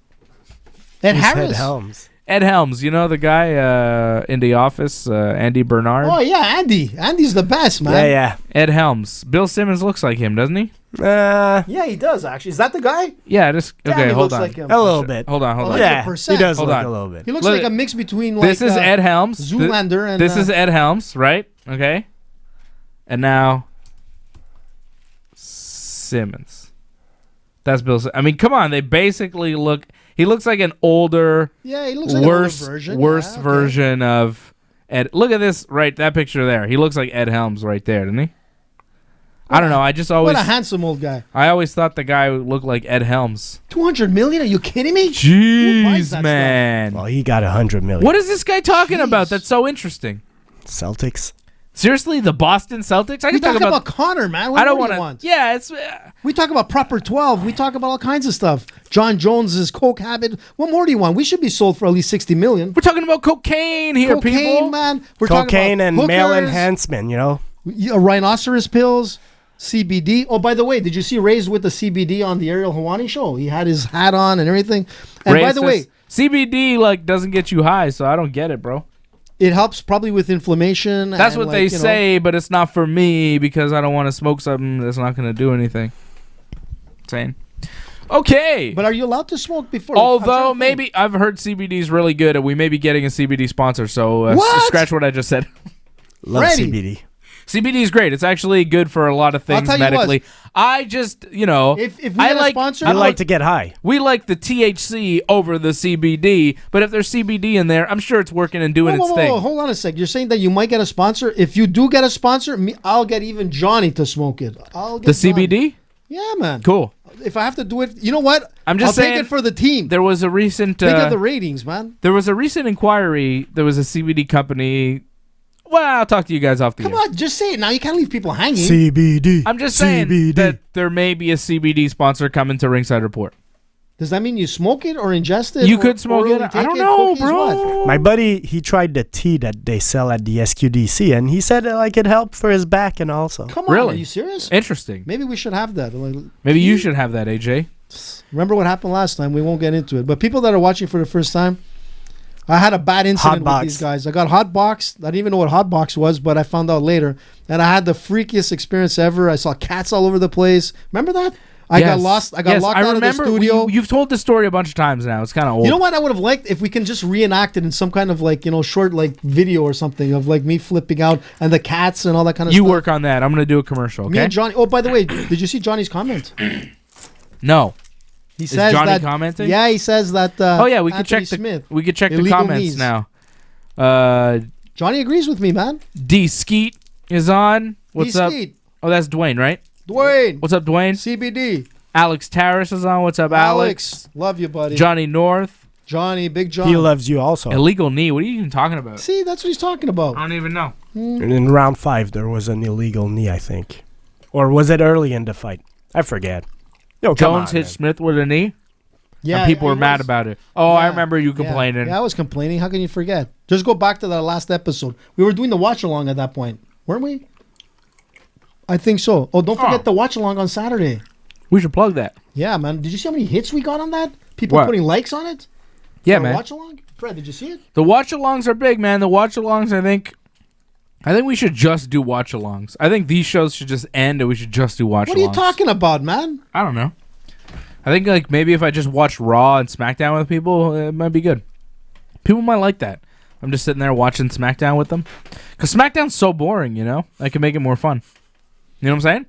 Ed Harris. Ed Helms. Ed Helms, you know the guy in The Office, Andy Bernard. Oh yeah, Andy. Andy's the best, man. Yeah. Ed Helms. Bill Simmons looks like him, doesn't he? Yeah, he does actually. Is that the guy? Yeah, just okay. Hold on. Like him. A little bit. Hold on. Yeah, 100%. he does Hold look on. a little bit. He looks like a mix between this is Ed Helms, Zoolander, and this is Ed Helms, right? Okay, and now Simmons. That's Bill. I mean, come on. They basically look. He looks like an older, he looks like worse an older version. version of Ed. Look at this, right? That picture there. He looks like Ed Helms right there, doesn't he? I don't know. I just always What a handsome old guy. I always thought the guy would look like Ed Helms. 200 million? Are you kidding me? Who buys Jeez, that man. Well, he got 100 million. What is this guy talking Jeez. about? That's so interesting. Celtics? Seriously, the Boston Celtics? I We can talk talk about Connor, man. What I don't more do you want want? to. Yeah, it's. We talk about proper 12. We talk about all kinds of stuff. John Jones's coke habit. What more do you want? We should be sold for at least 60 million. We're talking about cocaine here, Cocaine, people. man. We're Cocaine talking about and male hookers, enhancement, you know? rhinoceros pills, CBD. Oh, by the way, did you see Reyes with the CBD on the Ariel Hawani show? He had his hat on and everything. And by the way, CBD like doesn't get you high, so I don't get it, bro. it helps probably with inflammation. That's and what they say, but it's not for me because I don't want to smoke something that's not going to do anything. Saying. Okay. But are you allowed to smoke before? Although maybe I've heard CBD is really good, and we may be getting a CBD sponsor. So What? scratch what I just said. Love Ready. CBD. CBD is great. It's actually good for a lot of things tell you medically. I just, If we I get a like sponsor, I like to get high. we like the THC over the CBD, but if there's CBD in there, I'm sure it's working and doing its thing. Hold on a sec. You're saying that you might get a sponsor. If you do get a sponsor, I'll get even Johnny to smoke it. I'll get The Johnny. CBD? Yeah, man. Cool. If I have to do it, you know what? I'm just I'll saying take it for the team. There was a recent Think of the ratings, man. there was a recent inquiry. There was a CBD company. Well, I'll talk to you guys off the Come air. on, just say it now. You can't leave people hanging. CBD. I'm just saying CBD. that there may be a CBD sponsor coming to Ringside Report. Does that mean you smoke it or ingest it? You or could smoke orally it. I take don't it, know, cookies, what? bro. My buddy, he tried the tea that they sell at the SQDC, and he said like it helped for his back and also. Come on, Really? are you serious? Interesting. Maybe we should have that. Like, Maybe you should have that, AJ. remember what happened last time? We won't get into it. But people that are watching for the first time, I had a bad incident with Hotbox. these guys. I got hotboxed. I didn't even know what hotbox was, but I found out later. And I had the freakiest experience ever. I saw cats all over the place. Remember that? I got lost. I got locked out of the studio. You've told this story a bunch of times now. It's kind of old. You know what I would have liked if we can just reenact it in some kind of short video or something of like me flipping out and the cats and all that kind of You stuff. work on that. I'm going to do a commercial, Me okay? and Johnny. Oh, by the way, did you see Johnny's comment? No. He says Johnny that, commenting? Yeah, he says that. Oh yeah, we could Anthony check the Smith. we could check the illegal comments knees. now. Johnny agrees with me, man. D Skeet is on. What's up? Skeet. Oh, that's Dwayne, right? Dwayne. What's up, Dwayne? CBD. Alex Tarris is on. What's up, Alex? Love you, buddy. Johnny North. Johnny, Big John. He loves you also. Illegal knee. What are you even talking about? See, that's what he's talking about. I don't even know. And in round 5, there was an illegal knee, I think. Or was it early in the fight? I forget. Yo, come Jones on, hit man. Smith with a knee. Yeah, And people he were mad was. about it. Oh, I Yeah, remember you yeah. complaining. Yeah, I was complaining. How can you forget? Just go back to that last episode. We were doing the watch along at that point, weren't we? I think so. Oh, don't forget the watch along on Saturday. We should plug that. Yeah, man. Did you see how many hits we got on that? People What? putting likes on it? Yeah, For a man. Watch along? Fred, did you see it? The watch-alongs are big, man. The watch-alongs, I think we should just do watch-alongs. I think these shows should just end and we should just do watch-alongs. What are you talking about, man? I don't know. I think like maybe if I just watch Raw and SmackDown with people, it might be good. People might like that. I'm just sitting there watching SmackDown with them. Because SmackDown's so boring, you know? I can make it more fun. You know what I'm saying?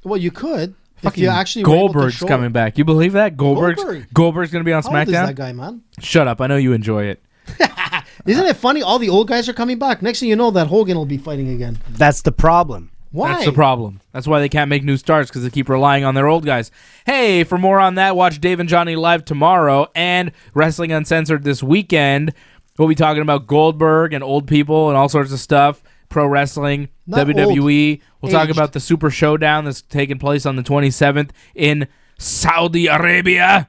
Well, you could. Fucking if you actually were able to Goldberg's show coming back. You believe that? Goldberg's going to be on How old is SmackDown? that guy, man? Shut up. I know you enjoy it. Isn't it funny? All the old guys are coming back. Next thing you know, that Hogan will be fighting again. That's the problem. Why? That's the problem. That's why they can't make new stars, because they keep relying on their old guys. Hey, for more on that, watch Dave and Johnny live tomorrow and Wrestling Uncensored this weekend. We'll be talking about Goldberg and old people and all sorts of stuff. Pro wrestling, Not WWE. We'll talk aged. about the Super Showdown that's taking place on the 27th in Saudi Arabia.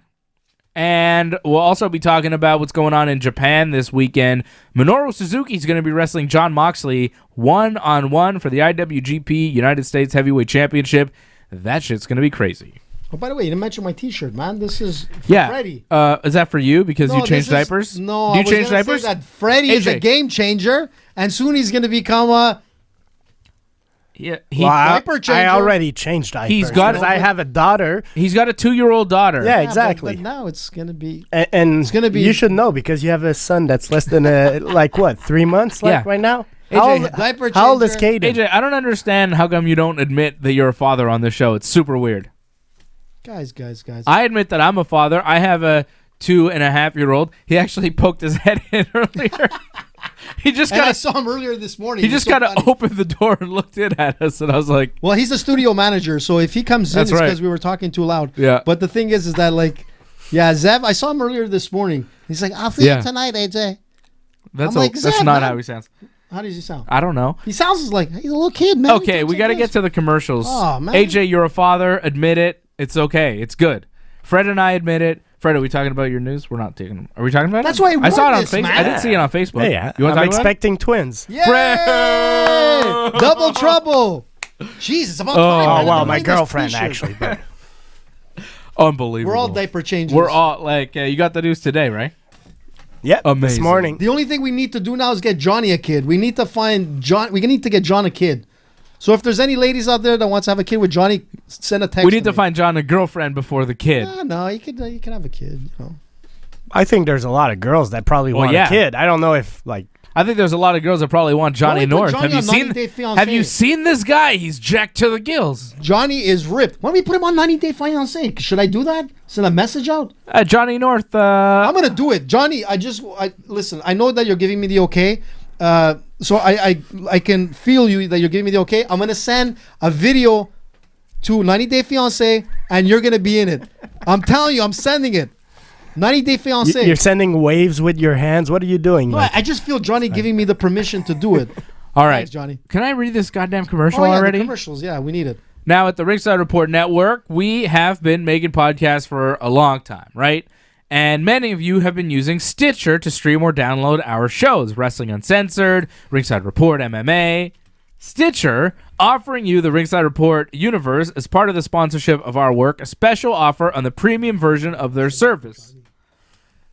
And we'll also be talking about what's going on in Japan this weekend. Minoru Suzuki is going to be wrestling Jon Moxley one-on-one for the IWGP United States Heavyweight Championship. That shit's going to be crazy. Oh, by the way, you didn't mention my T-shirt, man. This is for Yeah. Freddie. Is that for you because you No, changed this is- diapers? No, Do you I was change gonna diapers? say that Freddie is a AJ. game changer, and soon he's going to become a Yeah, diaper changer. I already changed diapers. He's got- because I have a daughter. he's got a 2-year-old daughter. Yeah, Yeah, exactly. But now it's going to be. And It's gonna be- you should know because you have a son that's less than like what 3 months Yeah. right now. AJ, diaper How old is changer. Caden? AJ, I don't understand how come you don't admit that you're a father on the show. It's super weird. Guys. I admit that I'm a father. I have a 2.5-year-old. He actually poked his head in earlier. I saw him earlier this morning. He just kind of opened the door and looked in at us, and I was like, well, he's the studio manager, so if he comes in, it's because we were talking too loud. Yeah. But the thing is that, like, yeah, Zev, I saw him earlier this morning. He's like, I'll see you tonight, AJ. That's Zev, not how he sounds. How does he sound? I don't know. He sounds like he's a little kid, man. Okay, we got to get to the commercials. Oh, man. AJ, you're a father. Admit it. It's okay. It's good. Fred and I admit it. Fred, are we talking about your news? We're not taking them. Are we talking about That's it? why I saw it on this, Facebook. man. I didn't see it on Facebook. Yeah, You want to I'm talk about expecting twins. Yay! Double trouble. Jeez, it's about time. Oh, man. wow, I'm my wearing this girlfriend, t-shirt. actually. But Unbelievable. We're all diaper changers. We're all like, you got the news today, right? yep, this Amazing. morning. The only thing we need to do now is get Johnny a kid. We need to find John. We need to get John a kid. So if there's any ladies out there that wants to have a kid with Johnny, send a text. We need to me. find John a girlfriend before the kid. No, you can have a kid. You know. I think there's a lot of girls that probably want yeah. a kid. I don't know if, like, I think there's a lot of girls that probably want Johnny Why don't we North. put Johnny Have you on seen? 90 Day Fiancé? Have you seen this guy? He's jacked to the gills. Johnny is ripped. Why don't we put him on 90 Day Fiancé? Should I do that? Send a message out? Johnny North. I'm gonna do it, Johnny. Listen. I know that you're giving me the okay. So I can feel you that you're giving me the okay. I'm gonna send a video to 90 Day Fiancé, and you're gonna be in it. I'm telling you, I'm sending it. 90 Day Fiancé. you're sending waves with your hands. What are you doing? No, I just feel Johnny giving me the permission to do it. All right, Thanks, Johnny. Can I read this goddamn commercial Oh yeah, already? the commercials. Yeah, we need it. Now, at the Ringside Report Network, we have been making podcasts for a long time, right? And many of you have been using Stitcher to stream or download our shows, Wrestling Uncensored, Ringside Report MMA. Stitcher, offering you the Ringside Report universe as part of the sponsorship of our work, a special offer on the premium version of their service.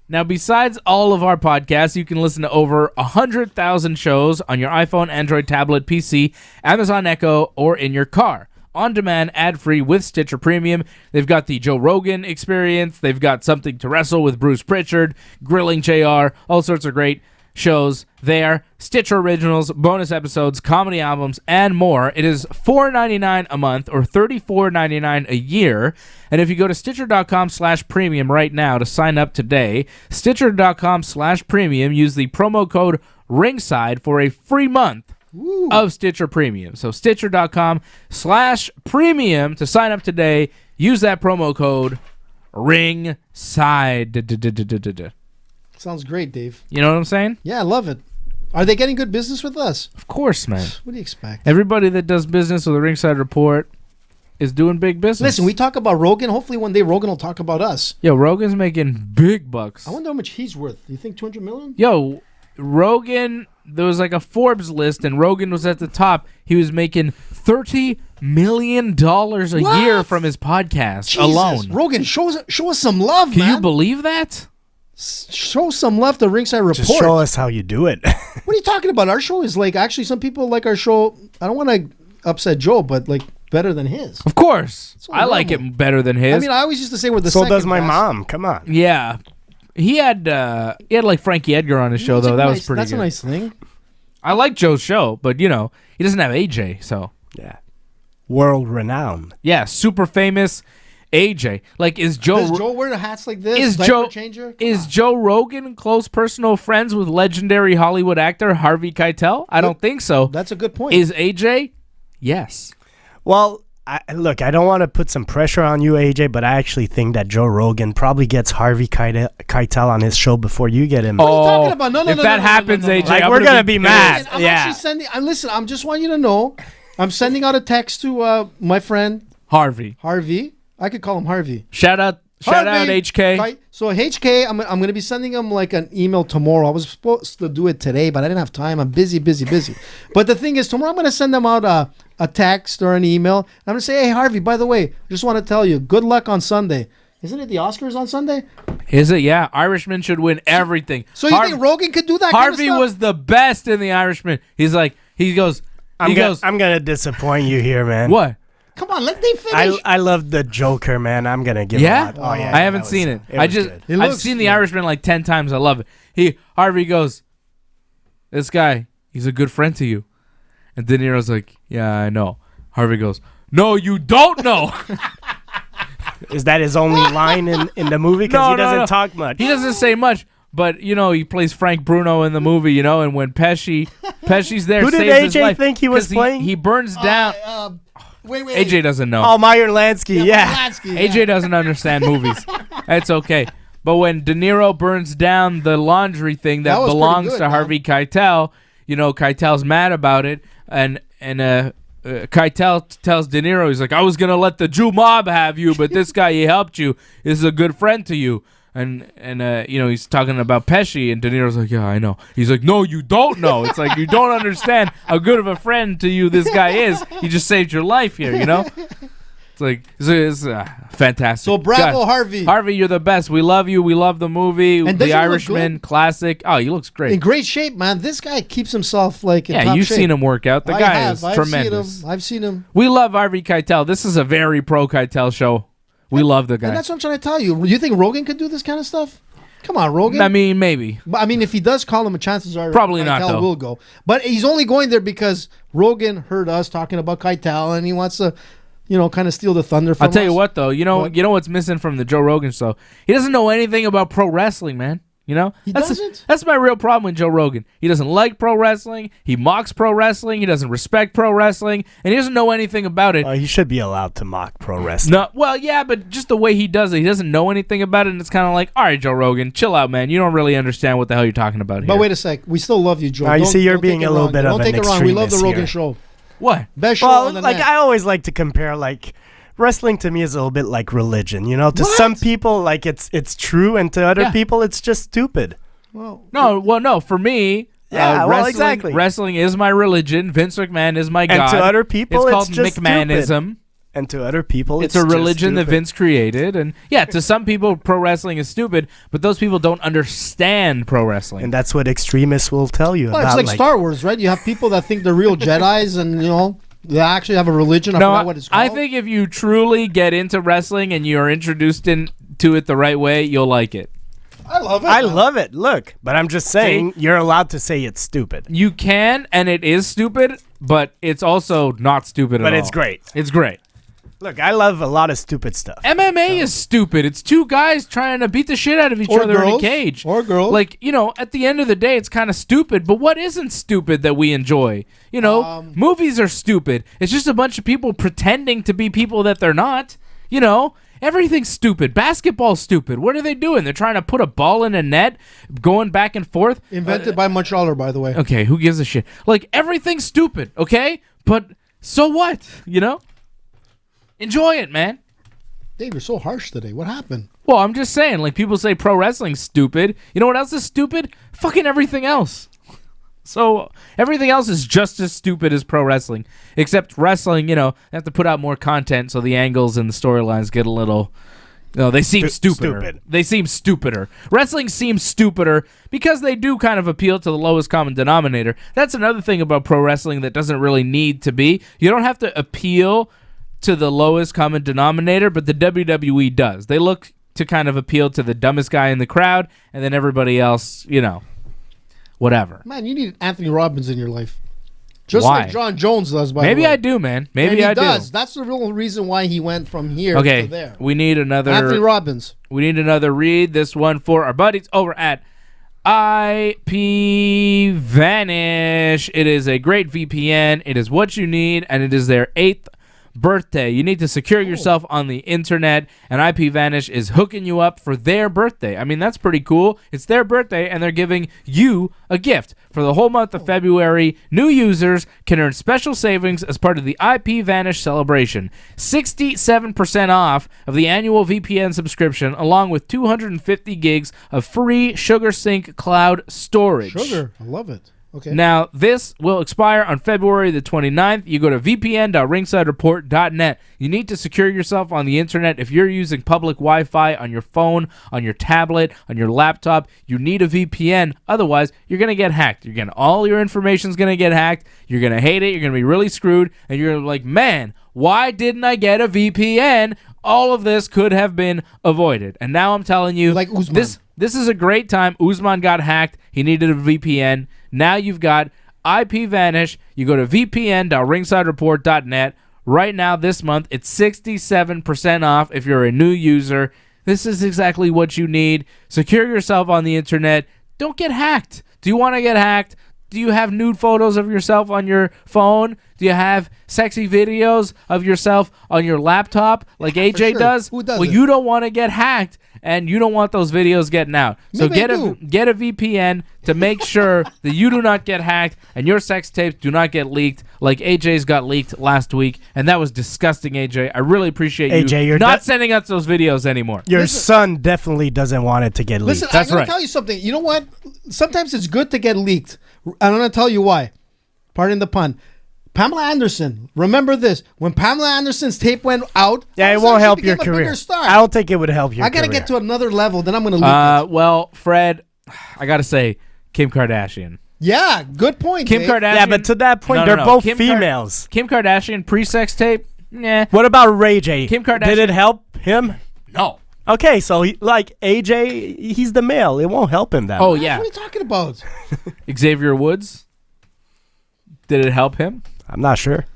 Now, besides all of our podcasts, you can listen to over 100,000 shows on your iPhone, Android, tablet, PC, Amazon Echo, or in your car. On demand, ad-free with Stitcher Premium. They've got the Joe Rogan experience. They've got Something to Wrestle with Bruce Pritchard, Grilling JR, all sorts of great shows there. Stitcher Originals, bonus episodes, comedy albums, and more. It is $4.99 a month or $34.99 a year. And if you go to Stitcher.com/premium right now to sign up today, Stitcher.com/premium, use the promo code RINGSIDE for a free month of Stitcher Premium. So Stitcher.com/premium to sign up today. Use that promo code RINGSIDE. Sounds great, Dave. You know what I'm saying? Yeah, I love it. Are they getting good business with us? Of course, man. What do you expect? Everybody that does business with the Ringside Report is doing big business. Listen, we talk about Rogan. Hopefully one day Rogan will talk about us. Yo, Rogan's making big bucks. I wonder how much he's worth. You think 200 million? Yo, Rogan, there was like a Forbes list, and Rogan was at the top. He was making $30 million a year from his podcast Jesus. alone. Rogan, show us some love, Can man. you believe that? Show some love to Ringside Report. Just show us how you do it. What are you talking about? Our show is like, actually, some people like our show. I don't want to upset Joe, but like better than his. Of course. So I like normal. it better than his. I mean, I always used to say we're the So second does my best. mom. Come on. Yeah. He had like Frankie Edgar on his show, That's though. a That nice- was pretty That's good. a nice thing. I like Joe's show, but, you know, he doesn't have AJ, so. Yeah. World renowned. Yeah, super famous AJ. Like, is Does Joe wear hats like this? Is Diaper Joe changer? Come is on. Joe Rogan close personal friends with legendary Hollywood actor Harvey Keitel? I don't think so. That's a good point. Is AJ? Yes. Well, I don't want to put some pressure on you, AJ, but I actually think that Joe Rogan probably gets Harvey Keitel on his show before you get him. What are you talking about? No, if that happens, AJ, Like, I'm we're gonna be be mad. pissed. I'm Yeah. actually sending. Listen, I'm just want you to know, I'm sending out a text to my friend Harvey. Harvey. I could call him Harvey. Shout out HK. Right? So HK, I'm going to be sending him like an email tomorrow. I was supposed to do it today, but I didn't have time. I'm busy. But the thing is, tomorrow I'm going to send them out a text or an email. I'm going to say, hey, Harvey, by the way, I just want to tell you, good luck on Sunday. Isn't it the Oscars on Sunday? Is it? Yeah. Irishman should win everything. So you think Rogan could do that Harvey kind of stuff? was the best in the Irishman. He's like, he goes, I'm gonna disappoint you here, man. what? Come on, let me finish. I love the Joker, man. I'm gonna give Yeah? him a lot. Oh, yeah. I haven't seen it. was I've good. seen The Irishman like 10 times. I love it. Harvey goes, this guy, he's a good friend to you. And De Niro's like, yeah, I know. Harvey goes, no, you don't know. Is that his only line in the movie? Because he doesn't talk much. He doesn't say much. But he plays Frank Bruno in the movie, and when Pesci's there, who did saves his AJ life think he was playing? He burns down. Wait. AJ doesn't know. Oh, Meyer Lansky, yeah. AJ doesn't understand movies. That's okay. But when De Niro burns down the laundry thing that belongs to Harvey Keitel, Keitel's mad about it, and Keitel tells De Niro, he's like, I was gonna let the Jew mob have you, but this guy, he helped you, is a good friend to you. And he's talking about Pesci, and De Niro's like, yeah, I know. He's like, no, you don't know. It's like, you don't understand how good of a friend to you this guy is. He just saved your life here, It's like, it's fantastic. So bravo, Harvey. Harvey, you're the best. We love you. We love the movie. And The Irishman, classic. Oh, he looks great. In great shape, man. This guy keeps himself in top shape. You've seen him work out. The guy is tremendous. I've seen him. We love Harvey Keitel. This is a very pro Keitel show. We love the guy. And that's what I'm trying to tell you. You think Rogan could do this kind of stuff? Come on, Rogan. I mean, maybe. But I mean, if he does call him, chances are probably not. Keitel will go. But he's only going there because Rogan heard us talking about Keitel, and he wants to, kind of steal the thunder from us. I'll tell you what, though. You know what's missing from the Joe Rogan show? He doesn't know anything about pro wrestling, man. He doesn't? That's my real problem with Joe Rogan. He doesn't like pro wrestling. He mocks pro wrestling. He doesn't respect pro wrestling. And he doesn't know anything about it. He should be allowed to mock pro wrestling. No, well, yeah, but just the way he does it. He doesn't know anything about it. And it's kind of like, all right, Joe Rogan, chill out, man. You don't really understand what the hell you're talking about here. But wait a sec. We still love you, Joe. You see, you're being a little bit of an extremist. Don't take it wrong. We love the Rogan here. show. What? Best show on the net. I always like to compare, wrestling to me is a little bit like religion. To some people, it's true, and to other people, it's just stupid. No. For me, exactly. Wrestling is my religion. Vince McMahon is my god. And to other people, it's called just McMahonism. Stupid. And to other people, it's a religion that Vince created. And to some people, pro wrestling is stupid, but those people don't understand pro wrestling. And that's what extremists will tell you about. It's like Star Wars, right? You have people that think they're real Jedis, and they actually have a religion. I forgot what it's called. I think if you truly get into wrestling and you're introduced to it the right way, you'll like it. I love it. I love it. Look, but I'm just saying, you're allowed to say it's stupid. You can, and it is stupid, but it's also not stupid at all. But it's great. It's great. Look, I love a lot of stupid stuff. MMA is stupid. It's two guys trying to beat the shit out of each other in a cage. Or girls. At the end of the day, it's kind of stupid, but what isn't stupid that we enjoy? Movies are stupid. It's just a bunch of people pretending to be people that they're not. Everything's stupid. Basketball's stupid. What are they doing? They're trying to put a ball in a net, going back and forth. Invented by Montrealer, by the way. Okay, who gives a shit? Everything's stupid, okay? But so what? Enjoy it, man. Dave, you're so harsh today. What happened? Well, I'm just saying, people say pro wrestling's stupid. You know what else is stupid? Fucking everything else. So everything else is just as stupid as pro wrestling, except wrestling, they have to put out more content so the angles and the storylines get a little, they seem stupider. They seem stupider. Wrestling seems stupider because they do kind of appeal to the lowest common denominator. That's another thing about pro wrestling that doesn't really need to be. You don't have to appeal to the lowest common denominator, but the WWE does. They look to kind of appeal to the dumbest guy in the crowd, and then everybody else, whatever. Man, you need Anthony Robbins in your life. Just why? Like John Jones does, by the way. Maybe I do, man. Maybe I do. That's the real reason why he went from here to there. We need another... Anthony Robbins. We need another read. This one for our buddies over at IP Vanish. It is a great VPN. It is what you need, and it is their 8th birthday. You need to secure yourself on the internet, and IP Vanish is hooking you up for their birthday. I mean, that's pretty cool. It's their birthday, and they're giving you a gift. For the whole month of February, new users can earn special savings as part of the IP Vanish celebration. 67% off of the annual VPN subscription, along with 250 gigs of free SugarSync cloud storage. Sugar. I love it. Okay. Now, this will expire on February the 29th. You go to vpn.ringsidereport.net. You need to secure yourself on the internet. If you're using public Wi-Fi on your phone, on your tablet, on your laptop, you need a VPN. Otherwise, you're going to get hacked. All your information's going to get hacked. You're going to hate it. You're going to be really screwed. And you're like, man, why didn't I get a VPN? All of this could have been avoided. And now I'm telling you, like Usman. This is a great time. Usman got hacked. He needed a VPN. Now you've got IP Vanish. You go to vpn.ringsidereport.net. Right now, this month, it's 67% off if you're a new user. This is exactly what you need. Secure yourself on the internet. Don't get hacked. Do you want to get hacked? Do you have nude photos of yourself on your phone? Do you have sexy videos of yourself on your laptop like AJ does? Who does Well, you don't want to get hacked, and you don't want those videos getting out. So get a VPN to make sure that you do not get hacked and your sex tapes do not get leaked like AJ's got leaked last week, and that was disgusting, AJ. I really appreciate AJ, you not sending us those videos anymore. Your son definitely doesn't want it to get leaked. Listen, That's I'm going right. to tell you something. You know what? Sometimes it's good to get leaked. I'm going to tell you why. Pardon the pun. Pamela Anderson. Remember this. When Pamela Anderson's tape went out, Yeah, it won't help your career. I don't think it would help your career. I got to get to another level, then I'm going to leak it. Well, Fred, I got to say, Kim Kardashian. Yeah, good point. Kim Dave. Kardashian. Yeah, but to that point, No, they're no. both Kim females. Kim Kardashian pre-sex tape? Nah. What about Ray J? Kim Kardashian- Did it help him? No. Okay, so like AJ, he's the male. It won't help him that Oh, much. yeah. What are you talking about? Xavier Woods? Did it help him? I'm not sure.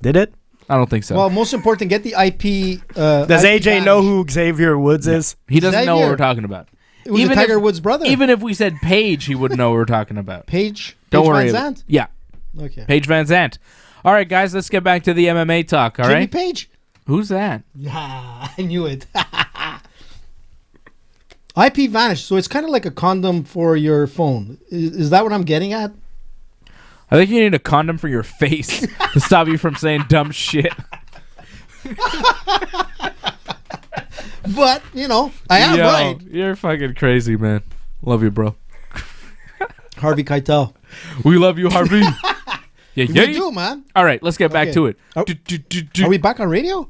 Did it? I don't think so. Well, most important, get the IP. Does IP AJ know badge. who Xavier Woods is? he doesn't know what Xavier. we're talking about. It was Tiger Woods' brother. Even if we said Paige, he wouldn't know what we're talking about. Paige Don't Paige worry. Van Zandt? Yeah, Okay. Paige Van Zandt. All right, guys, let's get back to the MMA talk, all Jimmy right? Page? Who's that? Yeah, I knew it. IP vanished, so it's kind of like a condom for your phone. Is that what I'm getting at? I think you need a condom for your face to stop you from saying dumb shit. But, I am Yo, right. You're fucking crazy, man. Love you, bro. Harvey Keitel. We love you, Harvey. Yeah, You do, man. All right, let's get back Okay. to it. Are we back on radio?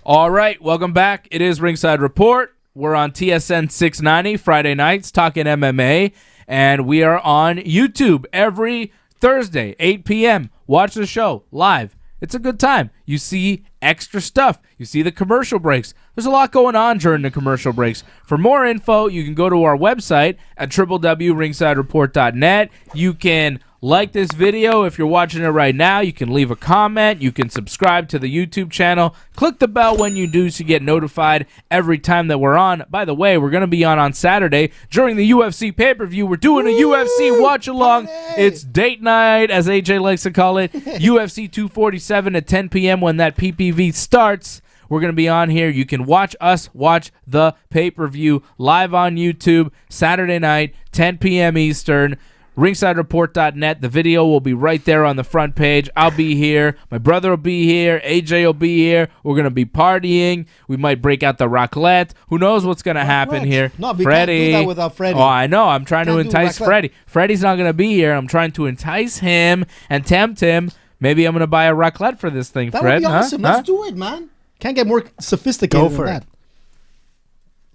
All right, welcome back. It is Ringside Report. We're on TSN 690 Friday nights talking MMA, and we are on YouTube every Thursday, 8 p.m. Watch the show live. It's a good time. You see extra stuff. You see the commercial breaks. There's a lot going on during the commercial breaks. For more info, you can go to our website at www.ringsidereport.net. You can like this video if you're watching it right now. You can leave a comment. You can subscribe to the YouTube channel. Click the bell when you do so you get notified every time that we're on. By the way, we're going to be on Saturday during the UFC pay-per-view. We're doing a UFC watch-along. It's date night, as AJ likes to call it. UFC 247 at 10 p.m. when that PPV starts. We're going to be on here. You can watch us watch the pay-per-view live on YouTube Saturday night, 10 p.m. Eastern. RingsideReport.net. The video will be right there on the front page. I'll be here. My brother will be here. AJ will be here. We're going to be partying. We might break out the raclette. Who knows what's going to happen here? No, we can't do that without Freddie. Oh, I know. I'm trying to Can't do entice raclette. Freddie. Freddie's not going to be here. I'm trying to entice him and tempt him. Maybe I'm going to buy a raclette for this thing, That Fred. would be awesome. Huh? Let's do it, man. Can't get more sophisticated Go for than it. that.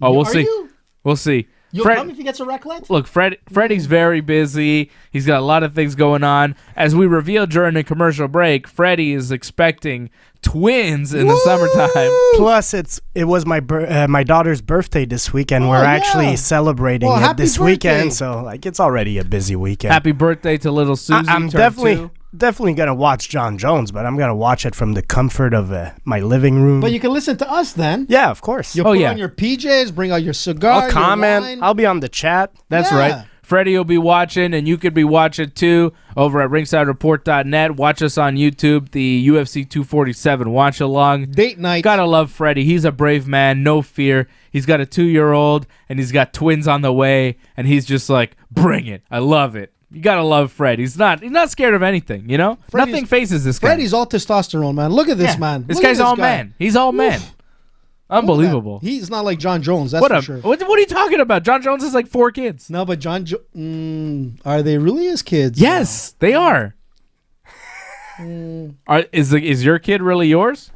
Oh, we'll Are see. you? We'll see. You'll Fred- come if he gets a raclette? Look, Freddie's very busy. He's got a lot of things going on. As we revealed during the commercial break, Freddie is expecting twins in the summertime. Plus, it was my daughter's birthday this weekend. We're yeah. actually celebrating Well, it happy this birthday. weekend, so it's already a busy weekend. Happy birthday to little Susie. I'm turned 2. definitely gonna watch John Jones, but I'm gonna watch it from the comfort of my living room. But you can listen to us then. Yeah, of course. You Oh, put yeah. on your PJs, bring out your cigar, I'll your comment. wine. I'll be on the chat. That's Yeah. right. Freddie will be watching, and you could be watching too over at ringsidereport.net. Watch us on YouTube, the UFC 247 watch along. Date night. Gotta love Freddie. He's a brave man, no fear. He's got a 2-year-old, and he's got twins on the way, and he's just like, bring it. I love it. You gotta love Fred. He's not scared of anything, you know? Freddie's- Nothing faces this guy. Freddie's all testosterone, man. Look at this man. This Look at guy's all guy. man. He's all man. Unbelievable. He's not like John Jones, that's What for up? sure. What are you talking about? John Jones has like 4 kids. No, but are they really his kids? Yes, they are. Is your kid really yours?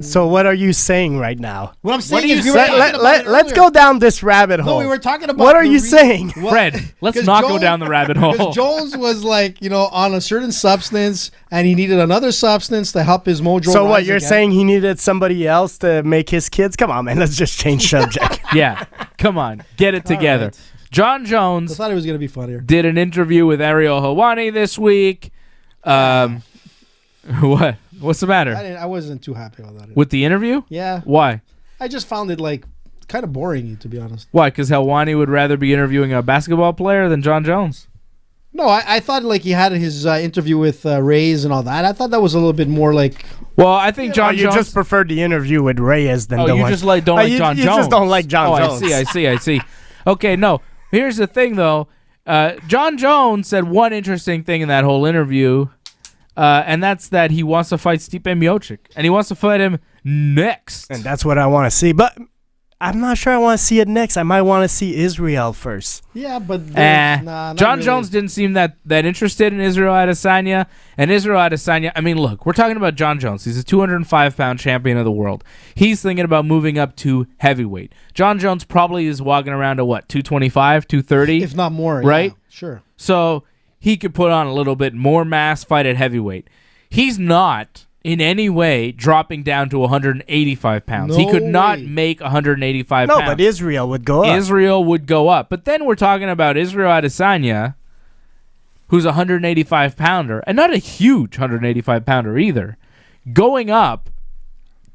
So what are you saying right now? What I'm saying do you is we were say? talking about it Let's earlier. go down this rabbit hole. No, we were talking about What are the you saying? What? Fred, let's 'Cause not go Jones- down the rabbit hole. Because Jones was like, on a certain substance, and he needed another substance to help his mojo. So what rise you're again. saying? He needed somebody else to make his kids? Come on, man. Let's just change subject. Yeah, come on, get it together. right. John I Jones thought it was gonna be funnier. did an interview with Ariel Helwani this week. What? What's the matter I wasn't too happy about that. with the interview? Yeah, Why? I just found it like kind of boring, to be honest. Why? Because Helwani would rather be interviewing a basketball player than John Jones. No, I thought like he had his interview with Reyes and all that. I thought that was a little bit more like. Well, I think John you Jones. just preferred the interview with Reyes than the you one. just don't like John Jones. You just don't like John Jones. I see. Okay, no. Here's the thing, though. John Jones said one interesting thing in that whole interview, and that's that he wants to fight Stipe Miocic, and he wants to fight him next. And that's what I want to see. But I'm not sure I want to see it next. I might want to see Israel first. Yeah, but John really. Jones didn't seem that interested in Israel Adesanya. And Israel Adesanya, I mean, look, we're talking about John Jones. He's a 205-pound champion of the world. He's thinking about moving up to heavyweight. John Jones probably is walking around to what, 225, 230? If not more, right? Yeah, sure. So he could put on a little bit more mass, fight at heavyweight. He's not in any way dropping down to 185 pounds. He could not make 185 pounds. No, but Israel would go up. Israel would go up. But then we're talking about Israel Adesanya, who's a 185-pounder, and not a huge 185-pounder either, going up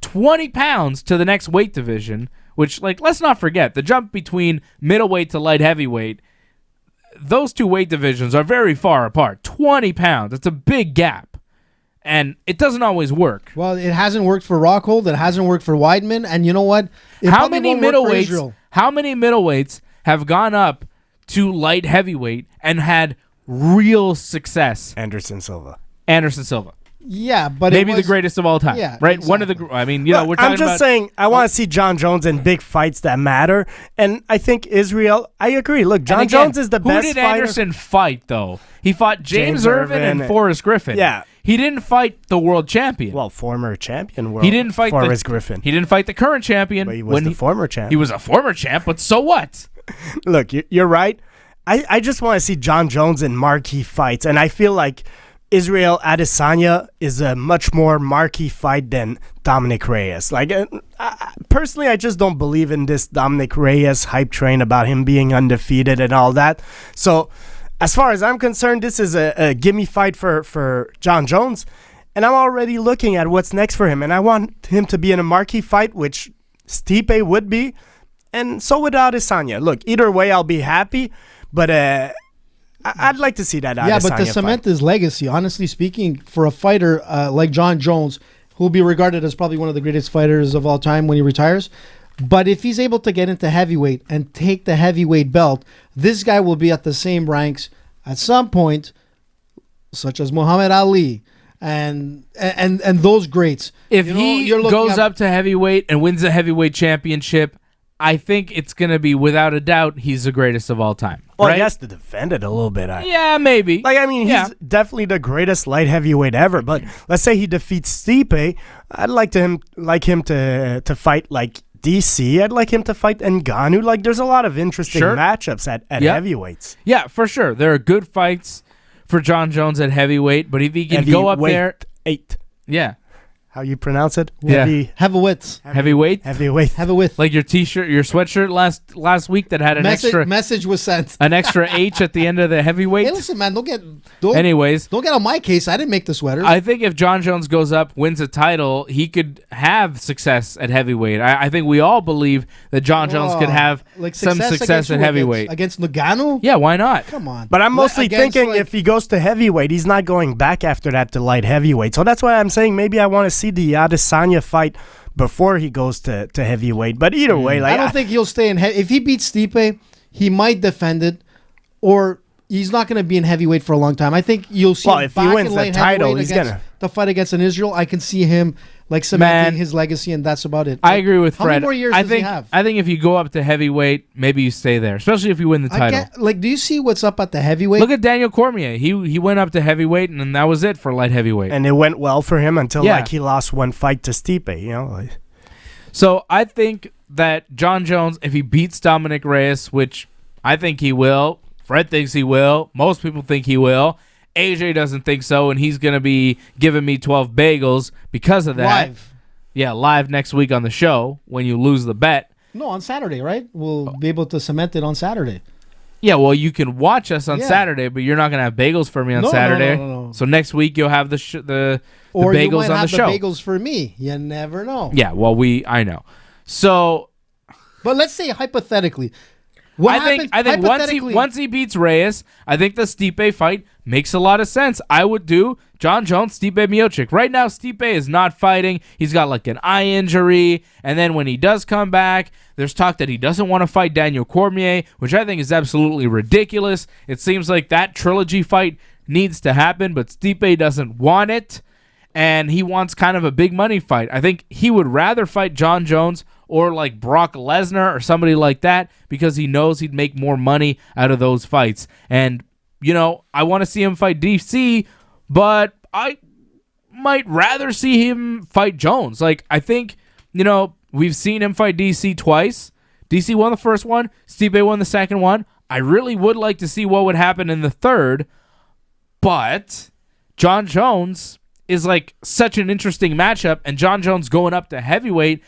20 pounds to the next weight division, which, like, let's not forget, the jump between middleweight to light heavyweight, those two weight divisions are very far apart. 20 pounds. It's a big gap. And it doesn't always work. Well, it hasn't worked for Rockhold. It hasn't worked for Weidman. And you know what? How many middleweights have gone up to light heavyweight and had real success? Anderson Silva. Yeah, but maybe the greatest of all time. Yeah, right. Exactly. One of the. I mean, we're talking. I'm just saying. I want to see John Jones in big fights that matter, and I think Israel. I agree. Look, John Jones is the best. Who did fighter. Anderson fight though? He fought James Irvin and Forrest Griffin. Yeah. He didn't fight the world champion. Well, former champion. He didn't fight Forrest Griffin. He didn't fight the current champion. But he was the former champ. He was a former champ, but so what? Look, you're right. I just want to see John Jones in marquee fights, and I feel like Israel Adesanya is a much more marquee fight than Dominic Reyes. Like, personally, I just don't believe in this Dominic Reyes hype train about him being undefeated and all that. So, as far as I'm concerned, this is a gimme fight for John Jones, and I'm already looking at what's next for him, and I want him to be in a marquee fight, which Stipe would be, and so would Adesanya. Look, either way, I'll be happy, but I'd like to see that Adesanya but to cement fight. his legacy, honestly speaking, for a fighter like John Jones, who will be regarded as probably one of the greatest fighters of all time when he retires, but if he's able to get into heavyweight and take the heavyweight belt, this guy will be at the same ranks at some point, such as Muhammad Ali and those greats. If he goes up to heavyweight and wins the heavyweight championship, I think it's going to be, without a doubt, he's the greatest of all time. Well, right? he has to defend it a little bit. Yeah, maybe. Like, I mean, he's definitely the greatest light heavyweight ever. But let's say he defeats Stipe, I'd like him to fight like DC. I'd like him to fight Ngannou. Like, there's a lot of interesting matchups at heavyweights. Yeah, for sure. There are good fights for John Jones at heavyweight, but if he can go up there, yeah. How you pronounce it? Yeah. Heavyweight. Heavyweight. Like your T-shirt, your sweatshirt last week that had an extra message was sent. An extra H at the end of the heavyweight. Hey, listen, man, don't get on my case. I didn't make the sweaters. I think if John Jones goes up, wins a title, he could have success at heavyweight. I think we all believe that John Jones could have some success at heavyweight. Against Ngannou? Yeah, why not? Come on. But I'm mostly thinking if he goes to heavyweight, he's not going back after that to light heavyweight. So that's why I'm saying maybe I want to see the Adesanya fight before he goes to heavyweight. But either way, like, I don't think he'll stay in if he beats Stipe, he might defend it, or he's not going to be in heavyweight for a long time. I think you'll see. Well, if he wins the title, he's gonna the fight against an Israel. I can see him like cementing his legacy, and that's about it. I agree with Fred. How many more years does he have? I think if you go up to heavyweight, maybe you stay there, especially if you win the title. Do you see what's up at the heavyweight? Look at Daniel Cormier. He went up to heavyweight, and then that was it for light heavyweight. And it went well for him until he lost one fight to Stipe. You know. So I think that John Jones, if he beats Dominic Reyes, which I think he will, Fred thinks he will, most people think he will. AJ doesn't think so, and he's going to be giving me 12 bagels because of that. Live. Yeah, live next week on the show when you lose the bet. No, on Saturday, right? We'll be able to cement it on Saturday. Yeah, well, you can watch us on Saturday, but you're not going to have bagels for me on Saturday. No. So next week you'll have the or bagels you might on have the show. The bagels for me. You never know. Yeah, well, I know. So, but let's say hypothetically, I think once he beats Reyes, I think the Stipe fight makes a lot of sense. I would do Jon Jones, Stipe Miocic. Right now, Stipe is not fighting. He's got like an eye injury, and then when he does come back, there's talk that he doesn't want to fight Daniel Cormier, which I think is absolutely ridiculous. It seems like that trilogy fight needs to happen, but Stipe doesn't want it, and he wants kind of a big money fight. I think he would rather fight Jon Jones or like Brock Lesnar or somebody like that because he knows he'd make more money out of those fights. And, I want to see him fight DC, but I might rather see him fight Jones. Like, I think, we've seen him fight DC twice. DC won the first one. Stipe won the second one. I really would like to see what would happen in the third, but Jon Jones is like such an interesting matchup, and Jon Jones going up to heavyweight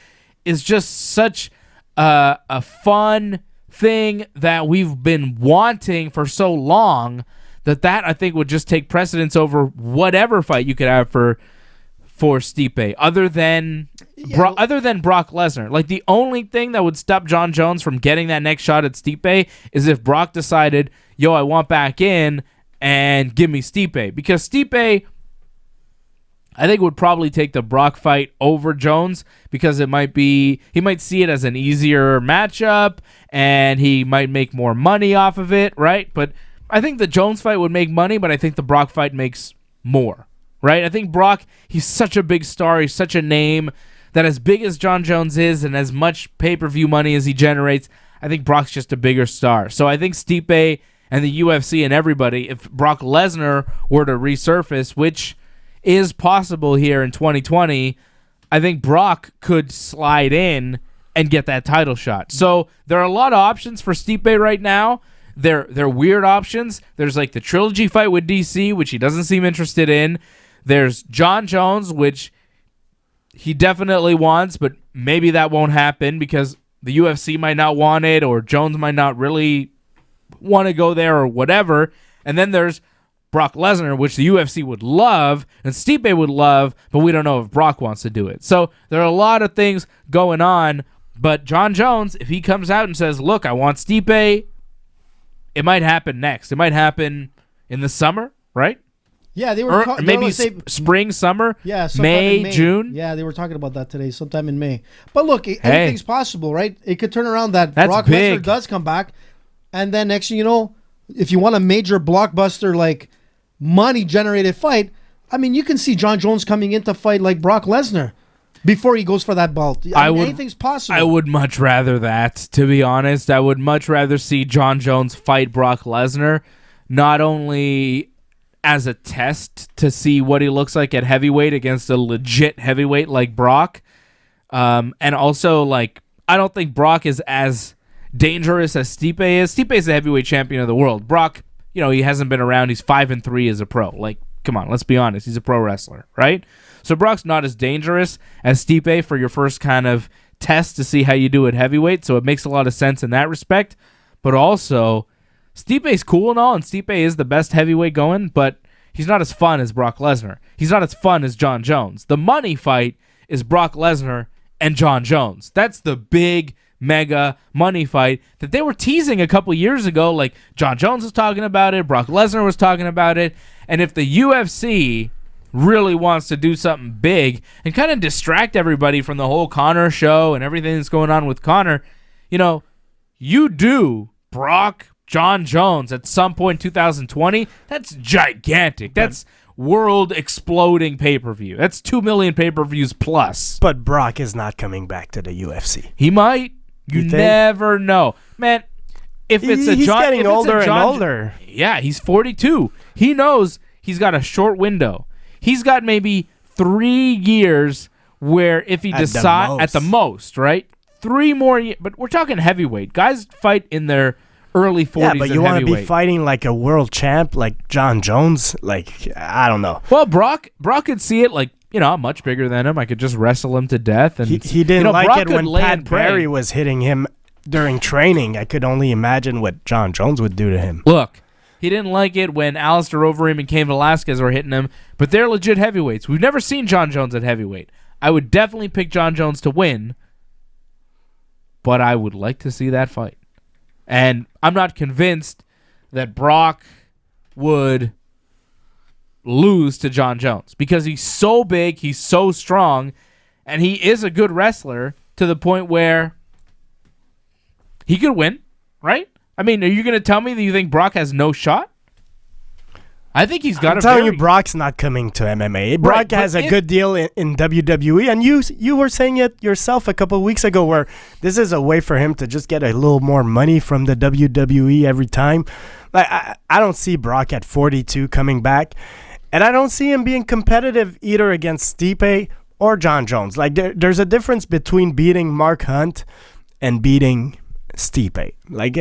is just such a fun thing that we've been wanting for so long that I think would just take precedence over whatever fight you could have for Stipe, other than Brock Lesnar. Like, the only thing that would stop Jon Jones from getting that next shot at Stipe is if Brock decided, I want back in and give me Stipe, because Stipe, I think, would probably take the Brock fight over Jones because he might see it as an easier matchup and he might make more money off of it, right? But I think the Jones fight would make money, but I think the Brock fight makes more, right? I think Brock, he's such a big star, he's such a name that as big as Jon Jones is and as much pay-per-view money as he generates, I think Brock's just a bigger star. So I think Stipe and the UFC and everybody, if Brock Lesnar were to resurface, which is possible here in 2020, I think Brock could slide in and get that title shot. So there are a lot of options for Stipe right now. They're weird options. There's like the trilogy fight with DC, which he doesn't seem interested in. There's Jon Jones, which he definitely wants, but maybe that won't happen because the UFC might not want it, or Jones might not really want to go there, or whatever. And then there's Brock Lesnar, which the UFC would love and Stipe would love, but we don't know if Brock wants to do it. So there are a lot of things going on, but Jon Jones, if he comes out and says, look, I want Stipe, it might happen next. It might happen in the summer, right? Yeah, they were maybe spring, summer, May, June. Yeah, they were talking about that today, sometime in May. But look, anything's possible, right? It could turn around that Brock Lesnar does come back, and then next thing you know, if you want a major blockbuster, like money-generated fight, I mean, you can see Jon Jones coming in to fight like Brock Lesnar before he goes for that belt. Anything's possible. I would much rather that, to be honest. I would much rather see Jon Jones fight Brock Lesnar, not only as a test to see what he looks like at heavyweight against a legit heavyweight like Brock, and also, like, I don't think Brock is as dangerous as Stipe is. Stipe is the heavyweight champion of the world. Brock, he hasn't been around. He's 5-3 as a pro. Like, come on, let's be honest. He's a pro wrestler, right? So Brock's not as dangerous as Stipe for your first kind of test to see how you do at heavyweight. So it makes a lot of sense in that respect. But also, Stipe's cool and all, and Stipe is the best heavyweight going, but he's not as fun as Brock Lesnar. He's not as fun as Jon Jones. The money fight is Brock Lesnar and Jon Jones. That's the big, mega money fight that they were teasing a couple years ago. Like, Jon Jones was talking about it, Brock Lesnar was talking about it, and if the UFC really wants to do something big and kind of distract everybody from the whole Conor show and everything that's going on with Conor, you do Brock, Jon Jones at some point in 2020, that's gigantic. That's world exploding pay-per-view. That's 2 million pay-per-views plus. But Brock is not coming back to the UFC. He might. You never know. Man, if it's he's getting older and older. Yeah, he's 42. He knows he's got a short window. He's got maybe 3 years where if he decides, at the most, right? 3 more years. But we're talking heavyweight. Guys fight in their early 40s. Yeah, but you want to be fighting like a world champ, like Jon Jones? Like, I don't know. Well, Brock could see it like, I'm much bigger than him. I could just wrestle him to death. And he didn't like Brock it when Pat Barry was hitting him during training. I could only imagine what Jon Jones would do to him. Look, he didn't like it when Alistair Overeem and Cain Velasquez were hitting him, but they're legit heavyweights. We've never seen Jon Jones at heavyweight. I would definitely pick Jon Jones to win, but I would like to see that fight. And I'm not convinced that Brock would lose to Jon Jones because he's so big, he's so strong, and he is a good wrestler to the point where he could win, right? I mean, are you going to tell me that you think Brock has no shot? I think he's got. I'm telling you, Brock's not coming to MMA. Brock has a good deal in WWE, and you were saying it yourself a couple of weeks ago, where this is a way for him to just get a little more money from the WWE every time. Like I don't see Brock at 42 coming back, and I don't see him being competitive either against Stipe or Jon Jones. Like there's a difference between beating Mark Hunt and beating Stipe. Like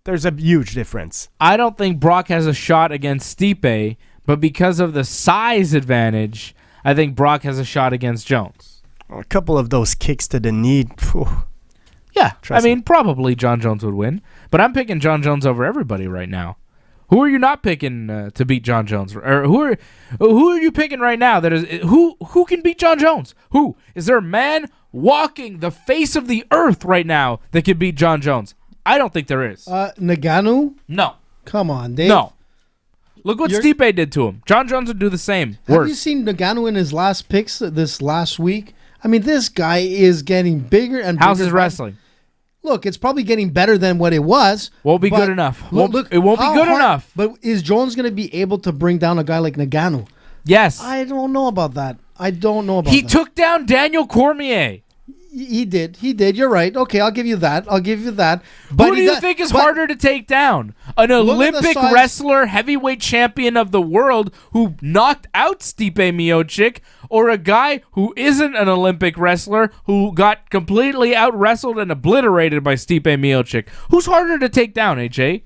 there's a huge difference. I don't think Brock has a shot against Stipe, but because of the size advantage, I think Brock has a shot against Jones. A couple of those kicks to the knee. Phew. Yeah, I mean, probably Jon Jones would win, but I'm picking Jon Jones over everybody right now. Who are you not picking to beat Jon Jones? Or who are you picking right now that is who can beat Jon Jones? Who is there a man walking the face of the earth right now that can beat Jon Jones? I don't think there is. Nagano? No. Come on, Dave. No. Look what Stipe did to him. Jon Jones would do the same. Have you seen Nagano in his last picks this last week? I mean, this guy is getting bigger and bigger. How's his wrestling? Look, it's probably getting better than what it was. Won't be good enough. It won't be good enough. But is Jones going to be able to bring down a guy like Nagano? Yes. I don't know about that. He took down Daniel Cormier. He did. You're right. Okay, I'll give you that. But who do you think is harder to take down? An Olympic wrestler, heavyweight champion of the world who knocked out Stipe Miocic, or a guy who isn't an Olympic wrestler who got completely out-wrestled and obliterated by Stipe Miocic? Who's harder to take down, AJ?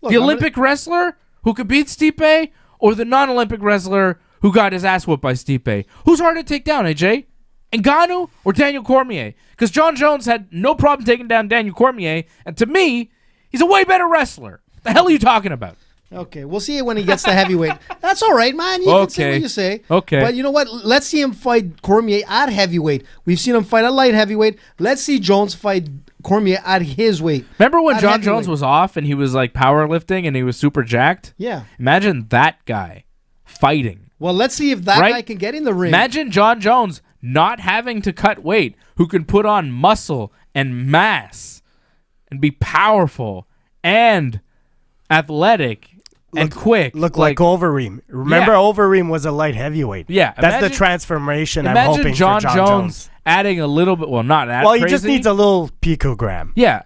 Look, the Olympic wrestler who could beat Stipe, or the non-Olympic wrestler who got his ass whooped by Stipe? Who's harder to take down, AJ? Ngannou or Daniel Cormier? Because Jon Jones had no problem taking down Daniel Cormier, and to me, he's a way better wrestler. The hell are you talking about? Okay, we'll see it when he gets to heavyweight. That's all right, man. You can say what you say. Okay. But you know what? Let's see him fight Cormier at heavyweight. We've seen him fight at light heavyweight. Let's see Jones fight Cormier at his weight. Remember when Jon Jones was off and he was like powerlifting and he was super jacked? Yeah. Imagine that guy fighting. Well, let's see if that guy can get in the ring. Imagine Jon Jones not having to cut weight, who can put on muscle and mass and be powerful and athletic and quick. Look like Overeem. Remember, Overeem was a light heavyweight. Yeah. That's the transformation I'm hoping for Jon Jones adding a little bit, well, not that crazy. He just needs a little picogram. Yeah.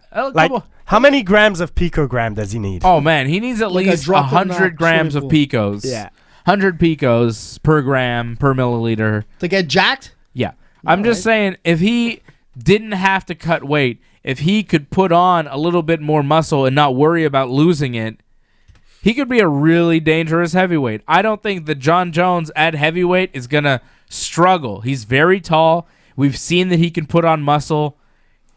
How many grams of picogram does he need? Oh, man, he needs at least 100 grams of picos. Yeah. 100 picos per gram, per milliliter. To get jacked? Yeah. I'm just saying, if he didn't have to cut weight, if he could put on a little bit more muscle and not worry about losing it, he could be a really dangerous heavyweight. I don't think that Jon Jones at heavyweight is going to struggle. He's very tall. We've seen that he can put on muscle.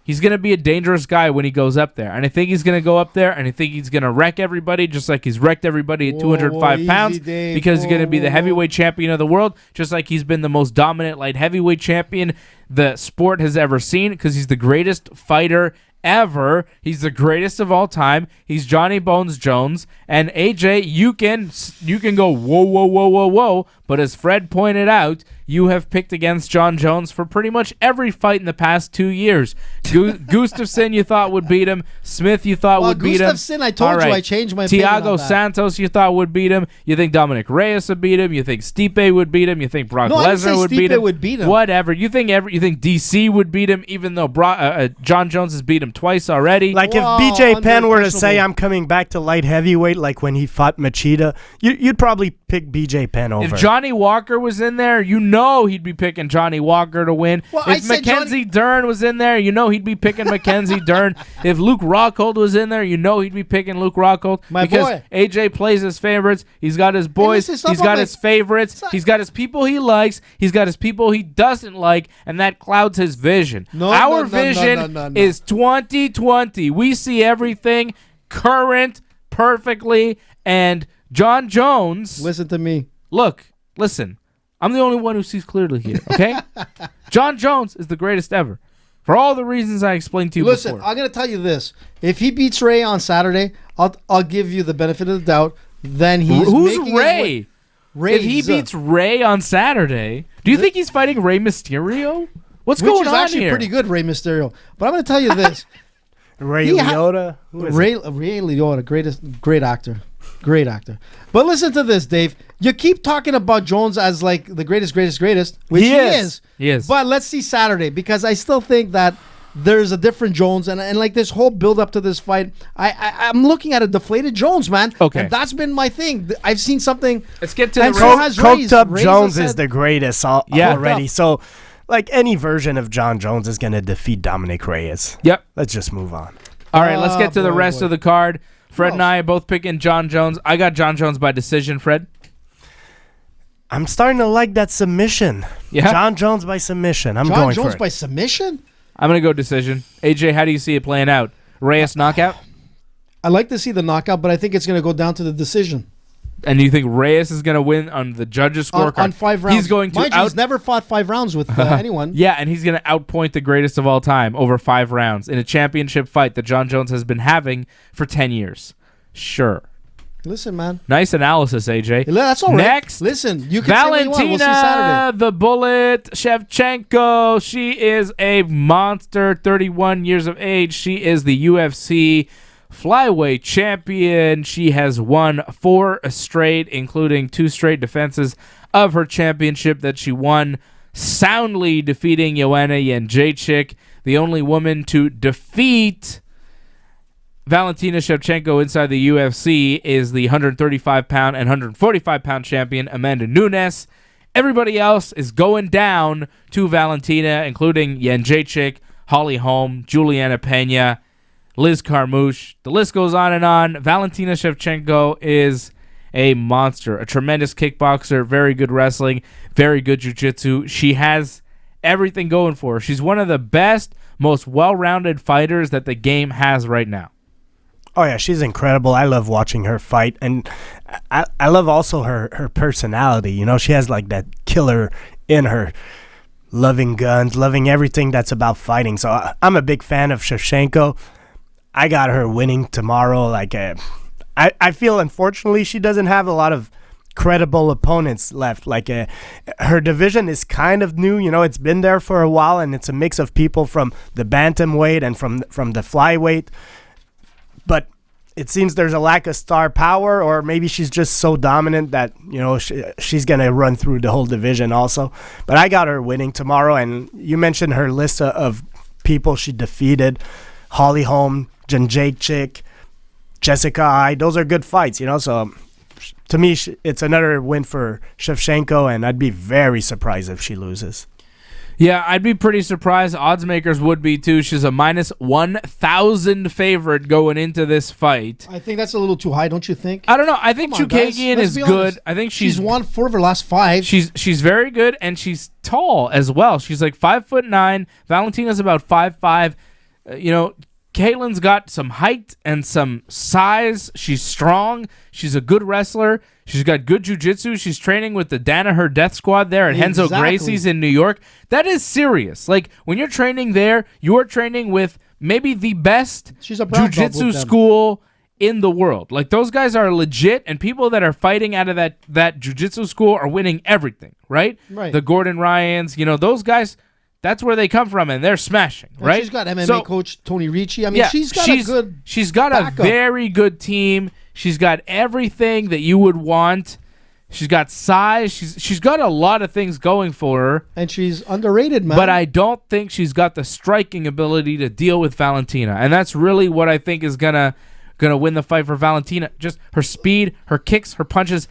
He's going to be a dangerous guy when he goes up there. And I think he's going to go up there, and I think he's going to wreck everybody just like he's wrecked everybody at 205 pounds because he's going to be the heavyweight champion of the world, just like he's been the most dominant light heavyweight champion the sport has ever seen because he's the greatest fighter ever. He's the greatest of all time. He's Johnny Bones Jones. And AJ, you can go whoa, whoa, whoa, whoa, whoa. But as Fred pointed out, you have picked against Jon Jones for pretty much every fight in the past 2 years. Gustafsson you thought would beat him. Smith you thought would beat him. Gustafsson, I told you I changed my opinion on that. Santos you thought would beat him. You think Dominic Reyes would beat him. You think Stipe would beat him. You think Brock Lesnar would beat him. Whatever. You think DC would beat him, even though Jon Jones has beat him twice already. Like if BJ Penn were to say I'm coming back to light heavyweight, like when he fought Machida, you'd probably pick BJ Penn over. If Johnny Walker was in there, you know he'd be picking Johnny Walker to win. Well, if Mackenzie Dern was in there, you know he'd be picking Mackenzie Dern. If Luke Rockhold was in there, you know he'd be picking Luke Rockhold. Because AJ plays his favorites. He's got his boys. He's got his favorites. He's got his people he likes. He's got his people he doesn't like, and that clouds his vision. Our vision is 2020. We see everything current perfectly, and Jon Jones. Listen to me. Listen. I'm the only one who sees clearly here, okay? Jon Jones is the greatest ever. For all the reasons I explained to you Listen, before. I'm going to tell you this. If he beats Ray on Saturday, I'll give you the benefit of the doubt. Then he's Who's making Ray? If he beats Ray on Saturday, do you think he's fighting Rey Mysterio? What's going on here? Which is actually pretty good, Rey Mysterio. But I'm going to tell you this. Ray Liotta? Ray Liotta, great actor. Great actor. But listen to this, Dave. You keep talking about Jones as like the greatest, which he is. He is. But let's see Saturday, because I still think that there's a different Jones, and like this whole build up to this fight, I'm looking at a deflated Jones, man. Okay. And that's been my thing. I've seen something. Let's get to and the Coked up Jones is the greatest already. So, like, any version of John Jones is going to defeat Dominic Reyes. Yep. Let's just move on. All right, let's get to the rest of the card. Fred and I are both picking John Jones. I got John Jones by decision, Fred. I'm starting to like that submission. Yeah. John Jones by submission. I'm John going Jones for it. by submission? I'm going to go decision. AJ, how do you see it playing out? Reyes knockout? I like to see the knockout, but I think it's going to go down to the decision. And you think Reyes is going to win on the judges' scorecard? On 5 rounds. He's going to He's never fought 5 rounds with anyone. Yeah, and he's going to outpoint the greatest of all time over 5 rounds in a championship fight that John Jones has been having for 10 years. Sure. Listen, man. Nice analysis, AJ. That's all right. Next, listen, you can say what you want. We'll see Valentina Saturday. the Bullet Shevchenko. She is a monster, 31 years of age. She is the UFC flyweight champion. She has won 4 straight, including 2 straight defenses of her championship that she won soundly, defeating Joanna Jędrzejczyk, the only woman to defeat Valentina Shevchenko inside the UFC is the 135-pound and 145-pound champion Amanda Nunes. Everybody else is going down to Valentina, including Jędrzejczyk, Holly Holm, Juliana Pena, Liz Carmouche. The list goes on and on. Valentina Shevchenko is a monster, a tremendous kickboxer, very good wrestling, very good jiu-jitsu. She has everything going for her. She's one of the best, most well-rounded fighters that the game has right now. Oh, yeah, she's incredible. I love watching her fight. And I love also her personality. You know, she has like that killer in her, loving guns, loving everything that's about fighting. So I'm a big fan of Shevchenko. I got her winning tomorrow. Like, I feel, unfortunately, she doesn't have a lot of credible opponents left. Like, her division is kind of new. You know, it's been there for a while, and it's a mix of people from the bantamweight and from the flyweight. But it seems there's a lack of star power, or maybe she's just so dominant that, you know, she's going to run through the whole division also. But I got her winning tomorrow, and you mentioned her list of people she defeated. Holly Holm, Jędrzejczyk, Jessica Ai. Those are good fights, you know. So to me, it's another win for Shevchenko, and I'd be very surprised if she loses. Yeah, I'd be pretty surprised. Odds makers would be too. She's a minus 1,000 favorite going into this fight. I think that's a little too high, don't you think? I don't know. I think Chookagian is good. I think she's won 4 of her last 5. She's very good, and she's tall as well. She's like 5'9". Valentina's about 5'5". You know, Caitlin's got some height and some size. She's strong. She's a good wrestler. She's got good jiu-jitsu. She's training with the Danaher Death Squad there at Renzo Gracie's in New York. That is serious. Like, when you're training there, you're training with maybe the best jiu-jitsu school in the world. Like, those guys are legit, and people that are fighting out of that jiu-jitsu school are winning everything, right? Right. The Gordon Ryans, you know, those guys, that's where they come from, and they're smashing, right? And she's got MMA coach Tony Ricci. I mean, she's got a very good team. She's got everything that you would want. She's got size. She's got a lot of things going for her. And she's underrated, man. But I don't think she's got the striking ability to deal with Valentina. And that's really what I think is gonna win the fight for Valentina. Just her speed, her kicks, her punches.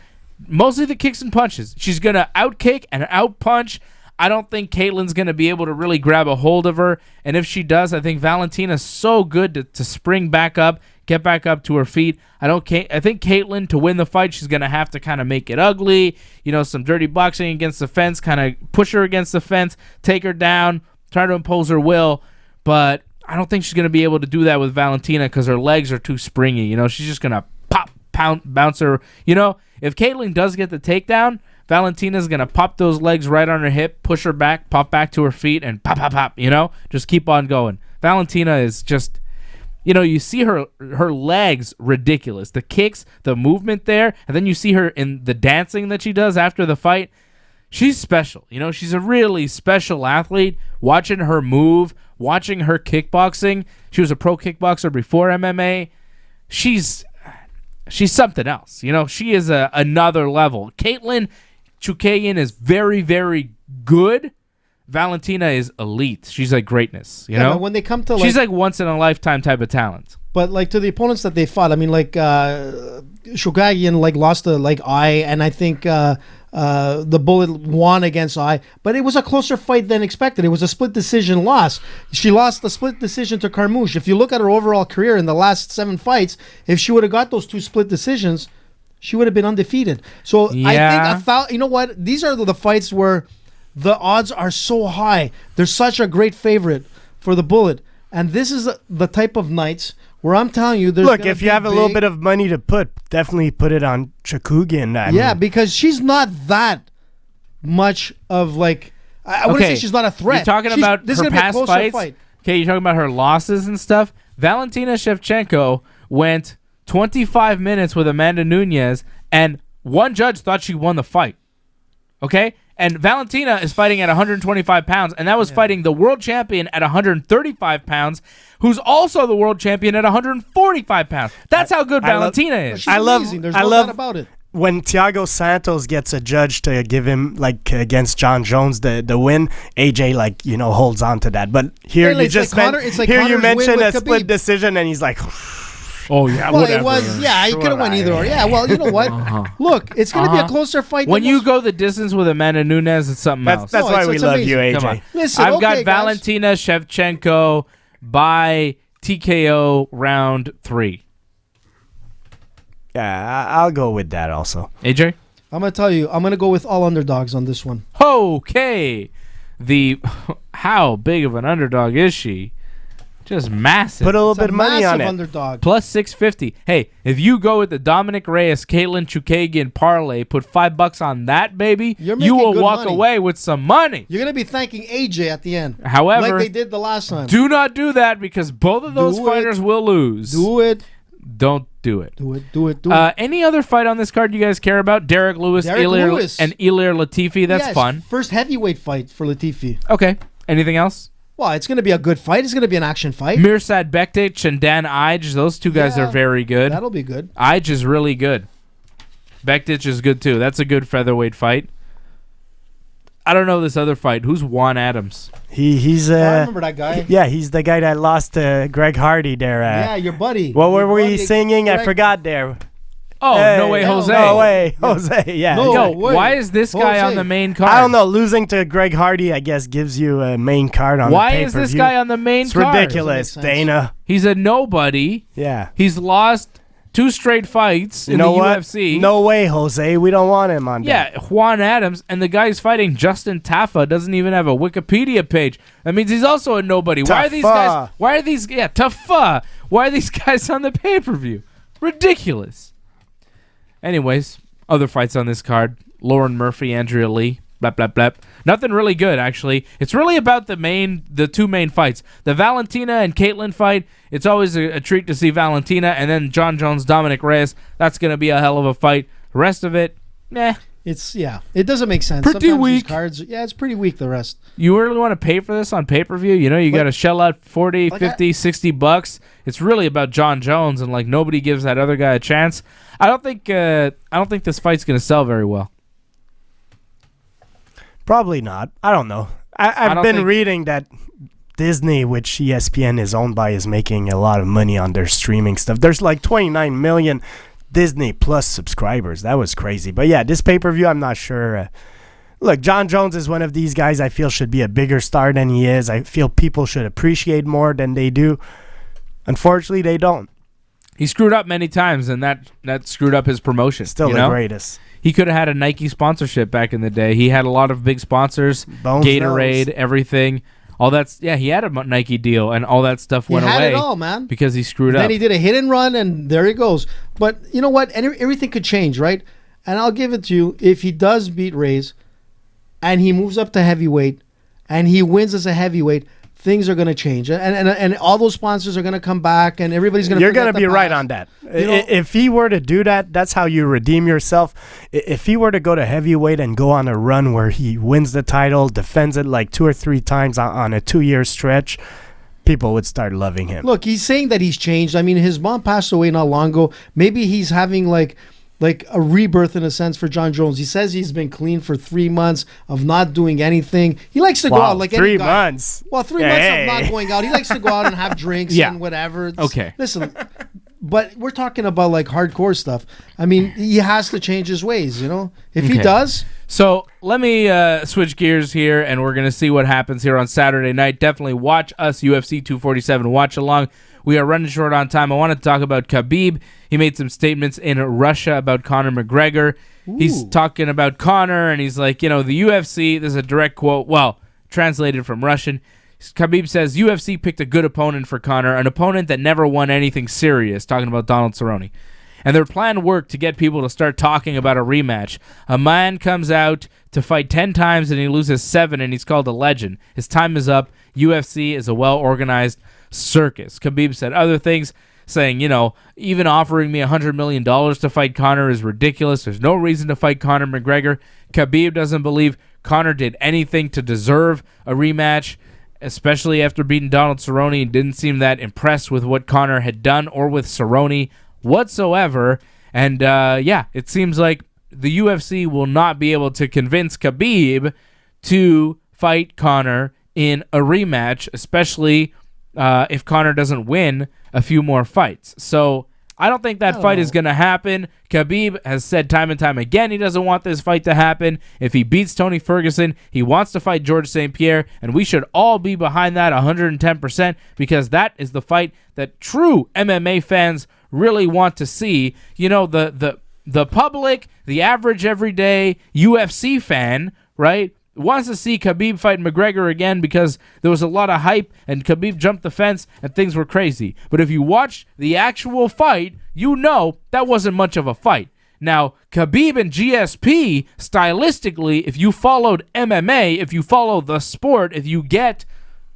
Mostly the kicks and punches. She's gonna outkick and outpunch. I don't think Caitlin's going to be able to really grab a hold of her. And if she does, I think Valentina's so good to spring back up, get back up to her feet. I think Caitlin, to win the fight, she's going to have to kind of make it ugly. You know, some dirty boxing against the fence, kind of push her against the fence, take her down, try to impose her will. But I don't think she's going to be able to do that with Valentina because her legs are too springy. You know, she's just going to pop, pound, bounce her. You know, if Caitlin does get the takedown, Valentina's going to pop those legs right on her hip, push her back, pop back to her feet, and pop, pop, pop, just keep on going. Valentina is just, you see her legs ridiculous. The kicks, the movement there, and then you see her in the dancing that she does after the fight. She's special. She's a really special athlete. Watching her move, watching her kickboxing. She was a pro kickboxer before MMA. She's something else. She is another level. Caitlin Chukagian is very, very good. Valentina is elite. She's like greatness, But when they come to she's like once in a lifetime type of talent. But like to the opponents that they fought, Chukagian lost the eye, and I think the Bullet won against eye. But it was a closer fight than expected. It was a split decision loss. She lost the split decision to Carmouche. If you look at her overall career in the last 7 fights, if she would have got those 2 split decisions, she would have been undefeated. So I think you know what? These are the fights where the odds are so high. They're such a great favorite for the Bullet. And this is the type of nights where I'm telling you, look, if you have a little bit of money to put, definitely put it on Chukagian. Because she's not that much of I wouldn't say she's not a threat. You're talking about her past fights. Okay, you're talking about her losses and stuff. Valentina Shevchenko went 25 minutes with Amanda Nunes, and one judge thought she won the fight. Okay? And Valentina is fighting at 125 pounds, and that was fighting the world champion at 135 pounds, who's also the world champion at 145 pounds. That's how good Valentina is. She's amazing. There's no doubt about it. When Thiago Santos gets a judge to give him against John Jones the win, AJ holds on to that. But here you just you mentioned a split decision, and he's like. Oh, yeah, well, whatever. It was, he could have went either or. Yeah, well, you know what? Look, it's going to be a closer fight. When you go the distance with Amanda Nunes, it's something else. That's why we love you, AJ. Come on. Listen, I've got Valentina Shevchenko by TKO round 3. Yeah, I'll go with that also. AJ? I'm going to tell you, I'm going to go with all underdogs on this one. Okay. How big of an underdog is she? Just massive. Put a little bit of money on it. Underdog. Plus 650. Hey, if you go with the Dominic Reyes, Caitlin Chukagian parlay, put $5 on that, baby, you will walk away with some money. You're going to be thanking AJ at the end. However, like they did the last time. Do not do that because both of those fighters will lose. Do it. Don't do it. Do it. Any other fight on this card you guys care about? Derek Lewis, and Ilir Latifi. That's fun. First heavyweight fight for Latifi. Okay. Anything else? Well, it's going to be a good fight. It's going to be an action fight. Mirsad Bektic and Dan Ige, those two guys are very good. That'll be good. Ige is really good. Bektic is good too. That's a good featherweight fight. I don't know this other fight. Who's Juan Adams? He's I remember that guy. Yeah, he's the guy that lost to Greg Hardy there. Yeah, your buddy. What were we singing? I forgot there. Oh, hey, No Way Jose. No Way Jose, yeah. Why is this guy on the main card? I don't know. Losing to Greg Hardy, I guess, gives you a main card on the pay-per-view. Why is this guy on the main card? It's ridiculous, Dana. He's a nobody. Yeah. He's lost 2 straight fights in the UFC. No way, Jose. We don't want him on there. Yeah, Juan Adams, and the guy's fighting Justin Taffa doesn't even have a Wikipedia page. That means he's also a nobody. Taffa. Why are these guys on the pay-per-view? Ridiculous. Anyways, other fights on this card. Lauren Murphy, Andrea Lee, blah, blah, blah. Nothing really good, actually. It's really about the 2 main fights. The Valentina and Caitlin fight, it's always a treat to see Valentina, and then John Jones, Dominic Reyes. That's going to be a hell of a fight. The rest of it, it doesn't make sense. Pretty Sometimes weak. These cards, it's pretty weak, the rest. You really want to pay for this on pay-per-view? You got to shell out 40, 50, $60. It's really about John Jones, and nobody gives that other guy a chance. I don't think this fight's going to sell very well. Probably not. I don't know. I've been reading that Disney, which ESPN is owned by, is making a lot of money on their streaming stuff. There's 29 million Disney Plus subscribers. That was crazy. But yeah, this pay-per-view, I'm not sure. Look, John Jones is one of these guys I feel should be a bigger star than he is. I feel people should appreciate more than they do. Unfortunately, they don't. He screwed up many times, and that screwed up his promotion. Still the greatest. He could have had a Nike sponsorship back in the day. He had a lot of big sponsors, Gatorade, everything. All that's he had a Nike deal, and all that stuff went away. He had it all, man, because he screwed up. Then he did a hit and run, and there he goes. But you know what? Everything could change, right? and I'll give it to you, if he does beat Reyes and he moves up to heavyweight and he wins as a heavyweight, things are going to change, and all those sponsors are going to come back, and everybody's going to. You're going to be right on that. If he were to do that, that's how you redeem yourself. If he were to go to heavyweight and go on a run where he wins the title, defends it like 2 or 3 times on a 2-year stretch, people would start loving him. Look, he's saying that he's changed. I mean, his mom passed away not long ago. Maybe he's having like a rebirth in a sense for John Jones. He says he's been clean for 3 months of not doing anything. He likes to go out like 3 any guy. months. Well, 3 months of not going out. He likes to go out and have drinks and whatever. Okay. Listen, but we're talking about like hardcore stuff. I mean, he has to change his ways, you know? If he does. So let me switch gears here, and we're going to see what happens here on Saturday night. Definitely watch us, UFC 247. Watch along. We are running short on time. I want to talk about Khabib. He made some statements in Russia about Conor McGregor. Ooh. He's talking about Conor, and he's like, the UFC, this is a direct quote, well, translated from Russian. Khabib says, UFC picked a good opponent for Conor, an opponent that never won anything serious, talking about Donald Cerrone. And their plan worked to get people to start talking about a rematch. A man comes out to fight 10 times and he loses 7, and he's called a legend. His time is up. UFC is a well-organized circus. Khabib said other things, saying, even offering me $100 million to fight Conor is ridiculous. There's no reason to fight Conor McGregor. Khabib doesn't believe Conor did anything to deserve a rematch, especially after beating Donald Cerrone, and didn't seem that impressed with what Conor had done or with Cerrone whatsoever. And it seems like the UFC will not be able to convince Khabib to fight Conor in a rematch, especially if Conor doesn't win a few more fights. So I don't think that fight is going to happen. Khabib has said time and time again he doesn't want this fight to happen. If he beats Tony Ferguson, he wants to fight George St. Pierre, and we should all be behind that 110%, because that is the fight that true MMA fans really want to see. The public, the average everyday UFC fan, right, wants to see Khabib fight McGregor again because there was a lot of hype and Khabib jumped the fence and things were crazy. But if you watch the actual fight, that wasn't much of a fight. Now, Khabib and GSP, stylistically, if you followed MMA, if you follow the sport, if you get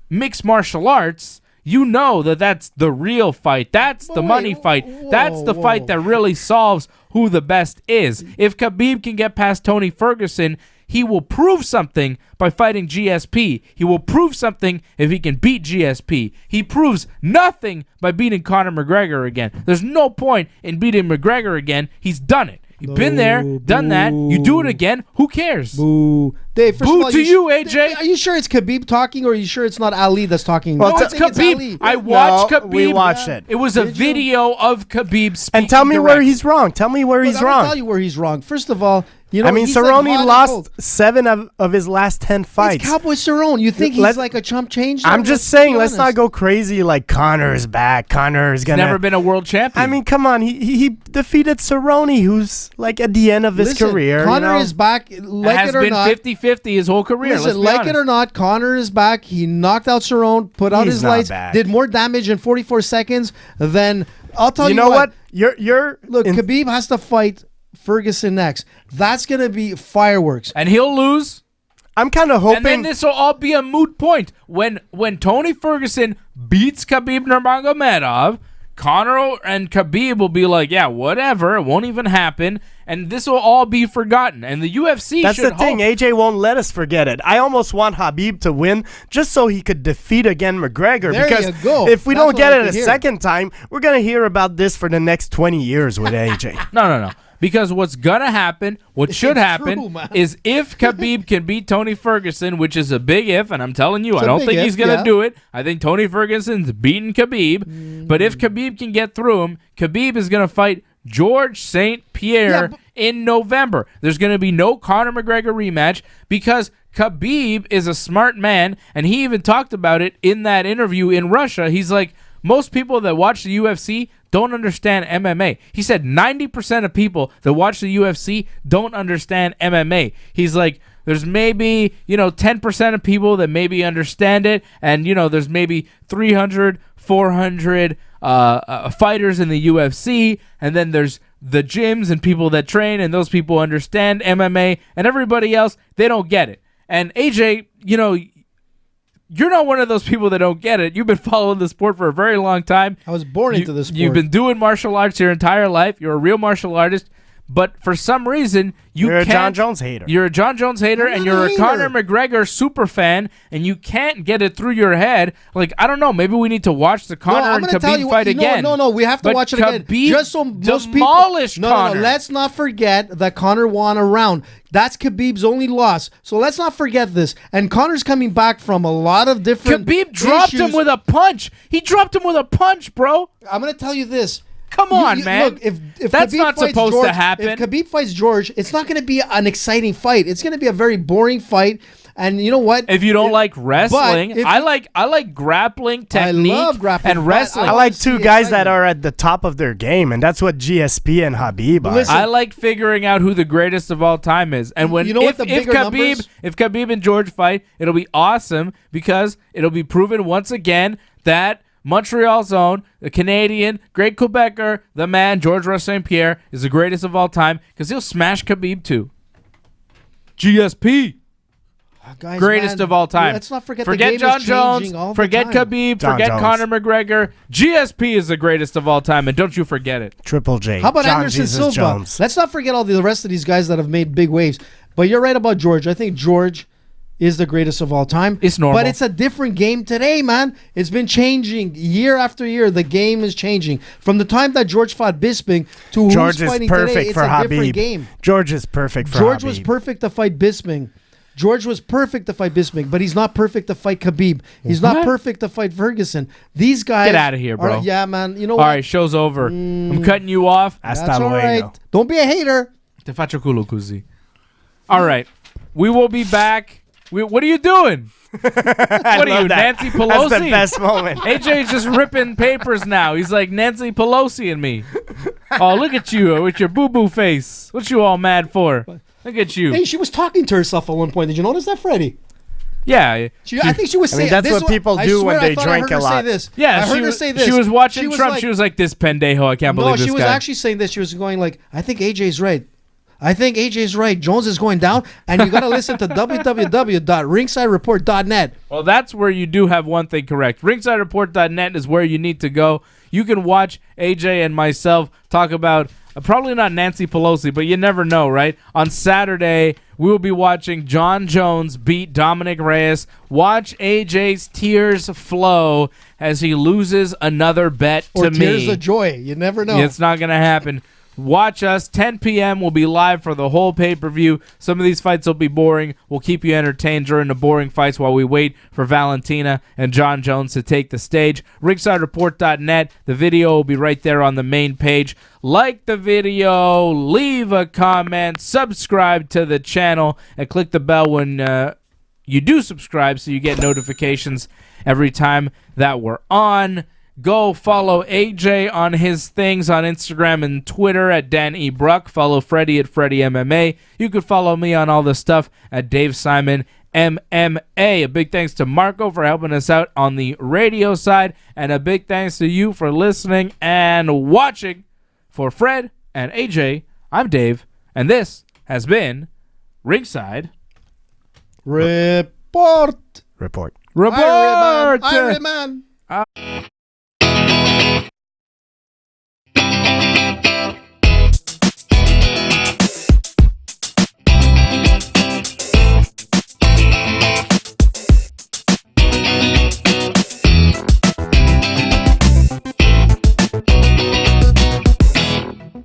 mixed martial arts, that's the real fight. That's the money fight. That's the fight that really solves who the best is. If Khabib can get past Tony Ferguson, he will prove something by fighting GSP. He will prove something if he can beat GSP. He proves nothing by beating Conor McGregor again. There's no point in beating McGregor again. He's done it. You've been there, done that. You do it again. Who cares? Boo. Dave, first boo of all, to you, AJ. Are you sure it's Khabib talking, or are you sure it's not Ali that's talking? Well, it's Khabib. I watched Khabib. We watched it. It was a video of Khabib speaking. And tell me where he's wrong. Tell me where he's wrong. I'll tell you where he's wrong. First of all, Cerrone lost 7 of his last 10 fights. It's Cowboy Cerrone. You think he's like a chump change? I'm just saying, let's not go crazy like Conor is back. Conor is going to... never been a world champion. I mean, come on. He defeated Cerrone, who's like at the end of his career. Conor is back, like it or not. Has been 50-50 his whole career. Listen, like it or not, Conor is back. He knocked out Cerrone, put out his lights, did more damage in 44 seconds than... I'll tell you what. Look, Khabib has to fight Ferguson next. That's going to be fireworks. And he'll lose. I'm kind of hoping... And then this will all be a moot point. When Tony Ferguson beats Khabib Nurmagomedov, Conor and Khabib will be like, yeah, whatever. It won't even happen. And this will all be forgotten. And the UFC That's the thing. AJ won't let us forget it. I almost want Khabib to win just so he could defeat again McGregor. There because you go. If we don't get it a second time, we're going to hear about this for the next 20 years with AJ. No. Because what's going to happen, what should happen, is if Khabib can beat Tony Ferguson, which is a big if, and I'm telling you, I don't think he's going to do it. I think Tony Ferguson's beaten Khabib. But if Khabib can get through him, Khabib is going to fight George St. Pierre in November. There's going to be no Conor McGregor rematch because Khabib is a smart man, and he even talked about it in that interview in Russia. He's like, most people that watch the UFC don't understand MMA. He said 90% of people that watch the UFC don't understand MMA. He's like, there's maybe, 10% of people that maybe understand it, and, there's maybe 300, 400 fighters in the UFC, and then there's the gyms and people that train and those people understand MMA, and everybody else, they don't get it. And AJ, you're not one of those people that don't get it. You've been following the sport for a very long time. I was born into this sport. You've been doing martial arts your entire life. You're a real martial artist. But for some reason, you're a John Jones hater. You're a John Jones hater, and you're a Conor McGregor super fan, and you can't get it through your head. Like, I don't know. Maybe we need to watch the Conor and Khabib fight again. No. We have to watch it again. Just so most demolished Conor. No. Let's not forget that Conor won a round. That's Khabib's only loss. So let's not forget this. And Conor's coming back from a lot of different Khabib dropped him with a punch. He dropped him with a punch, bro. I'm going to tell you this. Come on, man. Look, if that's Khabib not supposed George, to happen. If Khabib fights George, it's not going to be an exciting fight. It's going to be a very boring fight. And you know what? If you don't like wrestling, I like grappling technique. I love grappling and wrestling. I like two guys that are at the top of their game, and that's what GSP and Khabib are. I like figuring out who the greatest of all time is. And when if Khabib and George fight, it'll be awesome because it'll be proven once again that Montreal's own, the Canadian, great Quebecer, the man, Georges St. Pierre, is the greatest of all time because he'll smash Khabib too. GSP. Guys, greatest of all time. Let's not forget John Jones. Forget Khabib. Forget Conor McGregor. GSP is the greatest of all time, and don't you forget it. Triple J. How about John Anderson Jesus Silva? Jones. Let's not forget all the rest of these guys that have made big waves. But you're right about George. I think George is the greatest of all time. It's normal. But it's a different game today, man. It's been changing year after year. The game is changing. From the time that George fought Bisping to George who's fighting is perfect today, it's for a Khabib. different game. George is perfect for George Khabib. was perfect to fight Bisping. George was perfect to fight Bisping, but he's not perfect to fight Khabib. He's not perfect to fight Ferguson. These guys... Get out of here, bro. Yeah, man. You know all what? All right, show's over. I'm cutting you off. That's all right. Don't be a hater. Te faccio culo così. All right. We will be back. What are you doing? What are you, Nancy Pelosi? That's the best moment. AJ's just ripping papers now. He's like Nancy Pelosi and me. Oh, look at you with your boo-boo face. What you all mad for? Look at you. Hey, she was talking to herself at one point. Did you notice that, Freddie? Yeah. I think she was saying... that's what people do when they drink a lot. Yeah, I heard her say this. She was watching Trump. She was like, this pendejo, I can't believe this guy. No, she was actually saying this. She was going like, I think AJ's right. Jones is going down, and you got to listen to www.ringsidereport.net. Well, that's where you do have one thing correct. Ringsidereport.net is where you need to go. You can watch AJ and myself talk about, probably not Nancy Pelosi, but you never know, right? On Saturday, we will be watching John Jones beat Dominic Reyes. Watch AJ's tears flow as he loses another bet to me. Tears of joy. You never know. It's not going to happen. Watch us. 10 p.m. We'll be live for the whole pay-per-view. Some of these fights will be boring. We'll keep you entertained during the boring fights while we wait for Valentina and John Jones to take the stage. RingsideReport.net. The video will be right there on the main page. Like the video, leave a comment, subscribe to the channel, and click the bell when you do subscribe so you get notifications every time that we're on. Go follow AJ on his things on Instagram and Twitter at Dan E. Bruck. Follow Freddie at Freddie MMA. You could follow me on all the stuff at Dave Simon MMA. A big thanks to Marco for helping us out on the radio side. And a big thanks to you for listening and watching. For Fred and AJ, I'm Dave. And this has been Ringside Report. Report. Report. Iron Man.